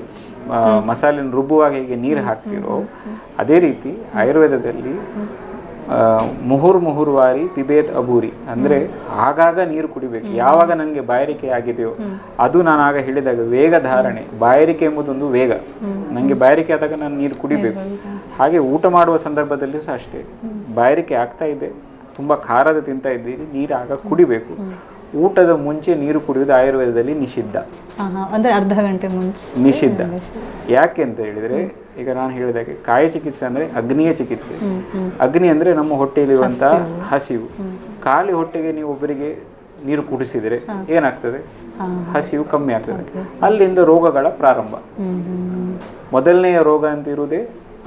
ಮಸಾಲೆನ ರುಬ್ಬುವಾಗ ಹೇಗೆ ನೀರು ಹಾಕ್ತಿರೋ ಅದೇ ರೀತಿ ಆಯುರ್ವೇದದಲ್ಲಿ ಮುಹುರ್ವಾರಿ ಪಿಬೇತ್ ಅಬೂರಿ ಅಂದರೆ ಆಗಾಗ ನೀರು ಕುಡಿಬೇಕು. ಯಾವಾಗ ನನಗೆ ಬಾಯಾರಿಕೆ ಆಗಿದೆಯೋ ಅದು ನಾನು ಆಗ ಹೇಳಿದಾಗ ವೇಗ ಧಾರಣೆ, ಬಾಯಾರಿಕೆ ಎಂಬುದೊಂದು ವೇಗ. ನನಗೆ ಬಾಯಾರಿಕೆ ಆದಾಗ ನಾನು ನೀರು ಕುಡಿಬೇಕು. ಹಾಗೆ ಊಟ ಮಾಡುವ ಸಂದರ್ಭದಲ್ಲಿಯೂ ಸಹ ಅಷ್ಟೇ, ಬಾಯಾರಿಕೆ ಆಗ್ತಾ ಇದೆ, ತುಂಬ ಖಾರದ ತಿಂತಾ ಇದ್ದೀರಿ, ನೀರು ಆಗ ಕುಡಿಬೇಕು. ಊಟದ ಮುಂಚೆ ನೀರು ಕುಡಿಯೋದು ಆಯುರ್ವೇದದಲ್ಲಿ ನಿಷಿದ್ಧ,
ಅಂದರೆ ಅರ್ಧ ಗಂಟೆ ಮುಂಚೆ
ನಿಷಿದ್ಧ. ಯಾಕೆ ಅಂತ ಹೇಳಿದರೆ, ಈಗ ನಾನು ಹೇಳಿದಾಗೆ ಕಾಯ ಚಿಕಿತ್ಸೆ ಅಂದರೆ ಅಗ್ನಿಯ ಚಿಕಿತ್ಸೆ. ಅಗ್ನಿ ಅಂದರೆ ನಮ್ಮ ಹೊಟ್ಟೆಯಲ್ಲಿರುವಂತಹ ಹಸಿವು. ಖಾಲಿ ಹೊಟ್ಟೆಗೆ ನೀವು ಒಬ್ಬರಿಗೆ ನೀರು ಕುಡಿಸಿದರೆ ಏನಾಗ್ತದೆ, ಹಸಿವು ಕಮ್ಮಿ ಆಗ್ತದೆ. ಅಲ್ಲಿಂದ ರೋಗಗಳ ಪ್ರಾರಂಭ. ಮೊದಲನೆಯ ರೋಗ ಅಂತ ಇರುವುದೇ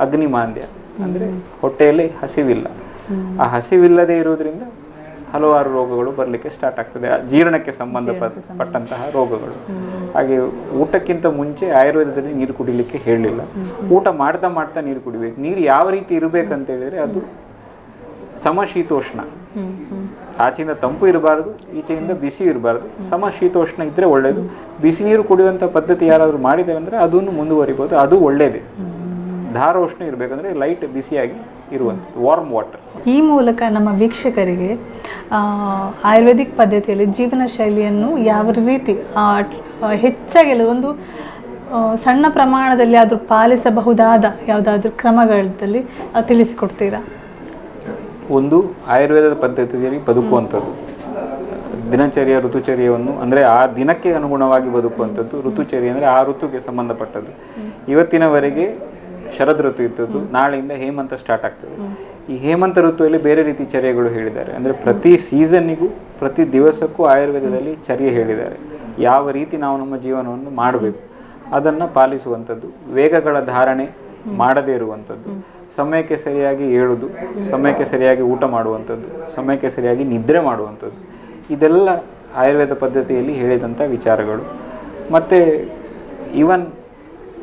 ಅಗ್ನಿಮಾಂದ್ಯ, ಅಂದರೆ ಹೊಟ್ಟೆಯಲ್ಲಿ ಹಸಿವಿಲ್ಲ. ಆ ಹಸಿವಿಲ್ಲದೆ ಇರುವುದರಿಂದ ಹಲವಾರು ರೋಗಗಳು ಬರಲಿಕ್ಕೆ ಸ್ಟಾರ್ಟ್ ಆಗ್ತದೆ, ಜೀರ್ಣಕ್ಕೆ ಸಂಬಂಧಪಟ್ಟಂತಹ ರೋಗಗಳು. ಹಾಗೆ ಊಟಕ್ಕಿಂತ ಮುಂಚೆ ಆಯುರ್ವೇದದಲ್ಲಿ ನೀರು ಕುಡಿಲಿಕ್ಕೆ ಹೇಳಲಿಲ್ಲ. ಊಟ ಮಾಡ್ತಾ ನೀರು ಕುಡಿಬೇಕು. ನೀರು ಯಾವ ರೀತಿ ಇರಬೇಕಂತ ಹೇಳಿದರೆ ಅದು ಸಮಶೀತೋಷ್ಣ, ಆಚೆಯಿಂದ ತಂಪು ಇರಬಾರ್ದು, ಈಚೆಯಿಂದ ಬಿಸಿ ಇರಬಾರ್ದು. ಸಮಶೀತೋಷ್ಣ ಇದ್ದರೆ ಒಳ್ಳೆಯದು. ಬಿಸಿ ನೀರು ಕುಡಿಯುವಂಥ ಪದ್ಧತಿ ಯಾರಾದರೂ ಮಾಡಿದ್ದೇವೆ ಅಂದರೆ ಅದನ್ನು ಮುಂದುವರಿಬೋದು, ಅದು ಒಳ್ಳೆಯದೇ. ಧಾರೋಷ್ಣ ಇರಬೇಕಂದ್ರೆ ಲೈಟ್ ಬಿಸಿಯಾಗಿ ಇರುವಂಥದ್ದು, ವಾರ್ಮ್ ವಾಟರ್.
ಈ ಮೂಲಕ ನಮ್ಮ ವೀಕ್ಷಕರಿಗೆ ಆಯುರ್ವೇದಿಕ್ ಪದ್ಧತಿಯಲ್ಲಿ ಜೀವನ ಶೈಲಿಯನ್ನು ಯಾವ ರೀತಿ ಹೆಚ್ಚಾಗಿ ಒಂದು ಸಣ್ಣ ಪ್ರಮಾಣದಲ್ಲಿ ಆದರೂ ಪಾಲಿಸಬಹುದಾದ ಯಾವುದಾದ್ರೂ ಕ್ರಮಗಳಲ್ಲಿ ತಿಳಿಸಿಕೊಡ್ತೀರಾ?
ಒಂದು, ಆಯುರ್ವೇದದ ಪದ್ಧತಿಯಲ್ಲಿ ಬದುಕುವಂಥದ್ದು, ದಿನಚರ್ಯ ಋತುಚರ್ಯವನ್ನು ಅಂದರೆ ಆ ದಿನಕ್ಕೆ ಅನುಗುಣವಾಗಿ ಬದುಕುವಂಥದ್ದು. ಋತುಚರ್ಯ ಅಂದರೆ ಆ ಋತುಗೆ ಸಂಬಂಧಪಟ್ಟದ್ದು. ಇವತ್ತಿನವರೆಗೆ ಶರದ್ ಋತು ಇದ್ದದ್ದು, ನಾಳೆಯಿಂದ ಹೇಮಂತ ಸ್ಟಾರ್ಟ್ ಆಗ್ತದೆ. ಈ ಹೇಮಂತ ಋತುವಲ್ಲಿ ಬೇರೆ ರೀತಿ ಚರ್ಯಗಳು ಹೇಳಿದ್ದಾರೆ. ಅಂದರೆ ಪ್ರತಿ ಸೀಸನ್ನಿಗೂ ಪ್ರತಿ ದಿವಸಕ್ಕೂ ಆಯುರ್ವೇದದಲ್ಲಿ ಚರ್ಯೆ ಹೇಳಿದ್ದಾರೆ. ಯಾವ ರೀತಿ ನಾವು ನಮ್ಮ ಜೀವನವನ್ನು ಮಾಡಬೇಕು ಅದನ್ನು ಪಾಲಿಸುವಂಥದ್ದು, ವೇಗಗಳ ಧಾರಣೆ ಮಾಡದೇ ಇರುವಂಥದ್ದು, ಸಮಯಕ್ಕೆ ಸರಿಯಾಗಿ ಏಳುವುದು, ಸಮಯಕ್ಕೆ ಸರಿಯಾಗಿ ಊಟ ಮಾಡುವಂಥದ್ದು, ಸಮಯಕ್ಕೆ ಸರಿಯಾಗಿ ನಿದ್ರೆ ಮಾಡುವಂಥದ್ದು, ಇದೆಲ್ಲ ಆಯುರ್ವೇದ ಪದ್ಧತಿಯಲ್ಲಿ ಹೇಳಿದಂಥ ವಿಚಾರಗಳು. ಮತ್ತು ಈವನ್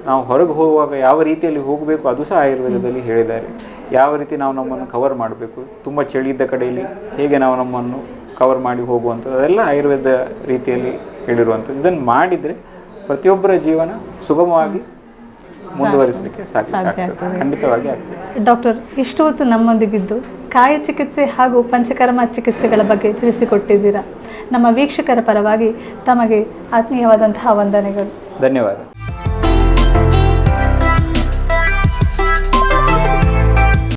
ನಾವು ಹೊರಗೆ ಹೋಗುವಾಗ ಯಾವ ರೀತಿಯಲ್ಲಿ ಹೋಗಬೇಕು ಅದು ಸಹ ಆಯುರ್ವೇದದಲ್ಲಿ ಹೇಳಿದ್ದಾರೆ. ಯಾವ ರೀತಿ ನಾವು ನಮ್ಮನ್ನು ಕವರ್ ಮಾಡಬೇಕು, ತುಂಬ ಚಳಿ ಇದ್ದ ಕಡೆಯಲ್ಲಿ ಹೇಗೆ ನಾವು ನಮ್ಮನ್ನು ಕವರ್ ಮಾಡಿ ಹೋಗುವಂಥದ್ದು, ಅದೆಲ್ಲ ಆಯುರ್ವೇದ ರೀತಿಯಲ್ಲಿ ಹೇಳಿರುವಂಥದ್ದು. ಇದನ್ನು ಮಾಡಿದರೆ ಪ್ರತಿಯೊಬ್ಬರ ಜೀವನ ಸುಗಮವಾಗಿ ಮುಂದುವರಿಸಲಿಕ್ಕೆ ಸಾಧ್ಯ ಆಗ್ತದೆ, ಖಂಡಿತವಾಗಿ ಆಗ್ತದೆ.
ಡಾಕ್ಟರ್, ಇಷ್ಟು ಹೊತ್ತು ನಮ್ಮೊಂದಿಗಿದ್ದು ಕಾಯ ಚಿಕಿತ್ಸೆ ಹಾಗೂ ಪಂಚಕರ್ಮ ಚಿಕಿತ್ಸೆಗಳ ಬಗ್ಗೆ ತಿಳಿಸಿಕೊಟ್ಟಿದ್ದೀರಾ. ನಮ್ಮ ವೀಕ್ಷಕರ ಪರವಾಗಿ ತಮಗೆ ಆತ್ಮೀಯವಾದಂತಹ ವಂದನೆಗಳು.
ಧನ್ಯವಾದ.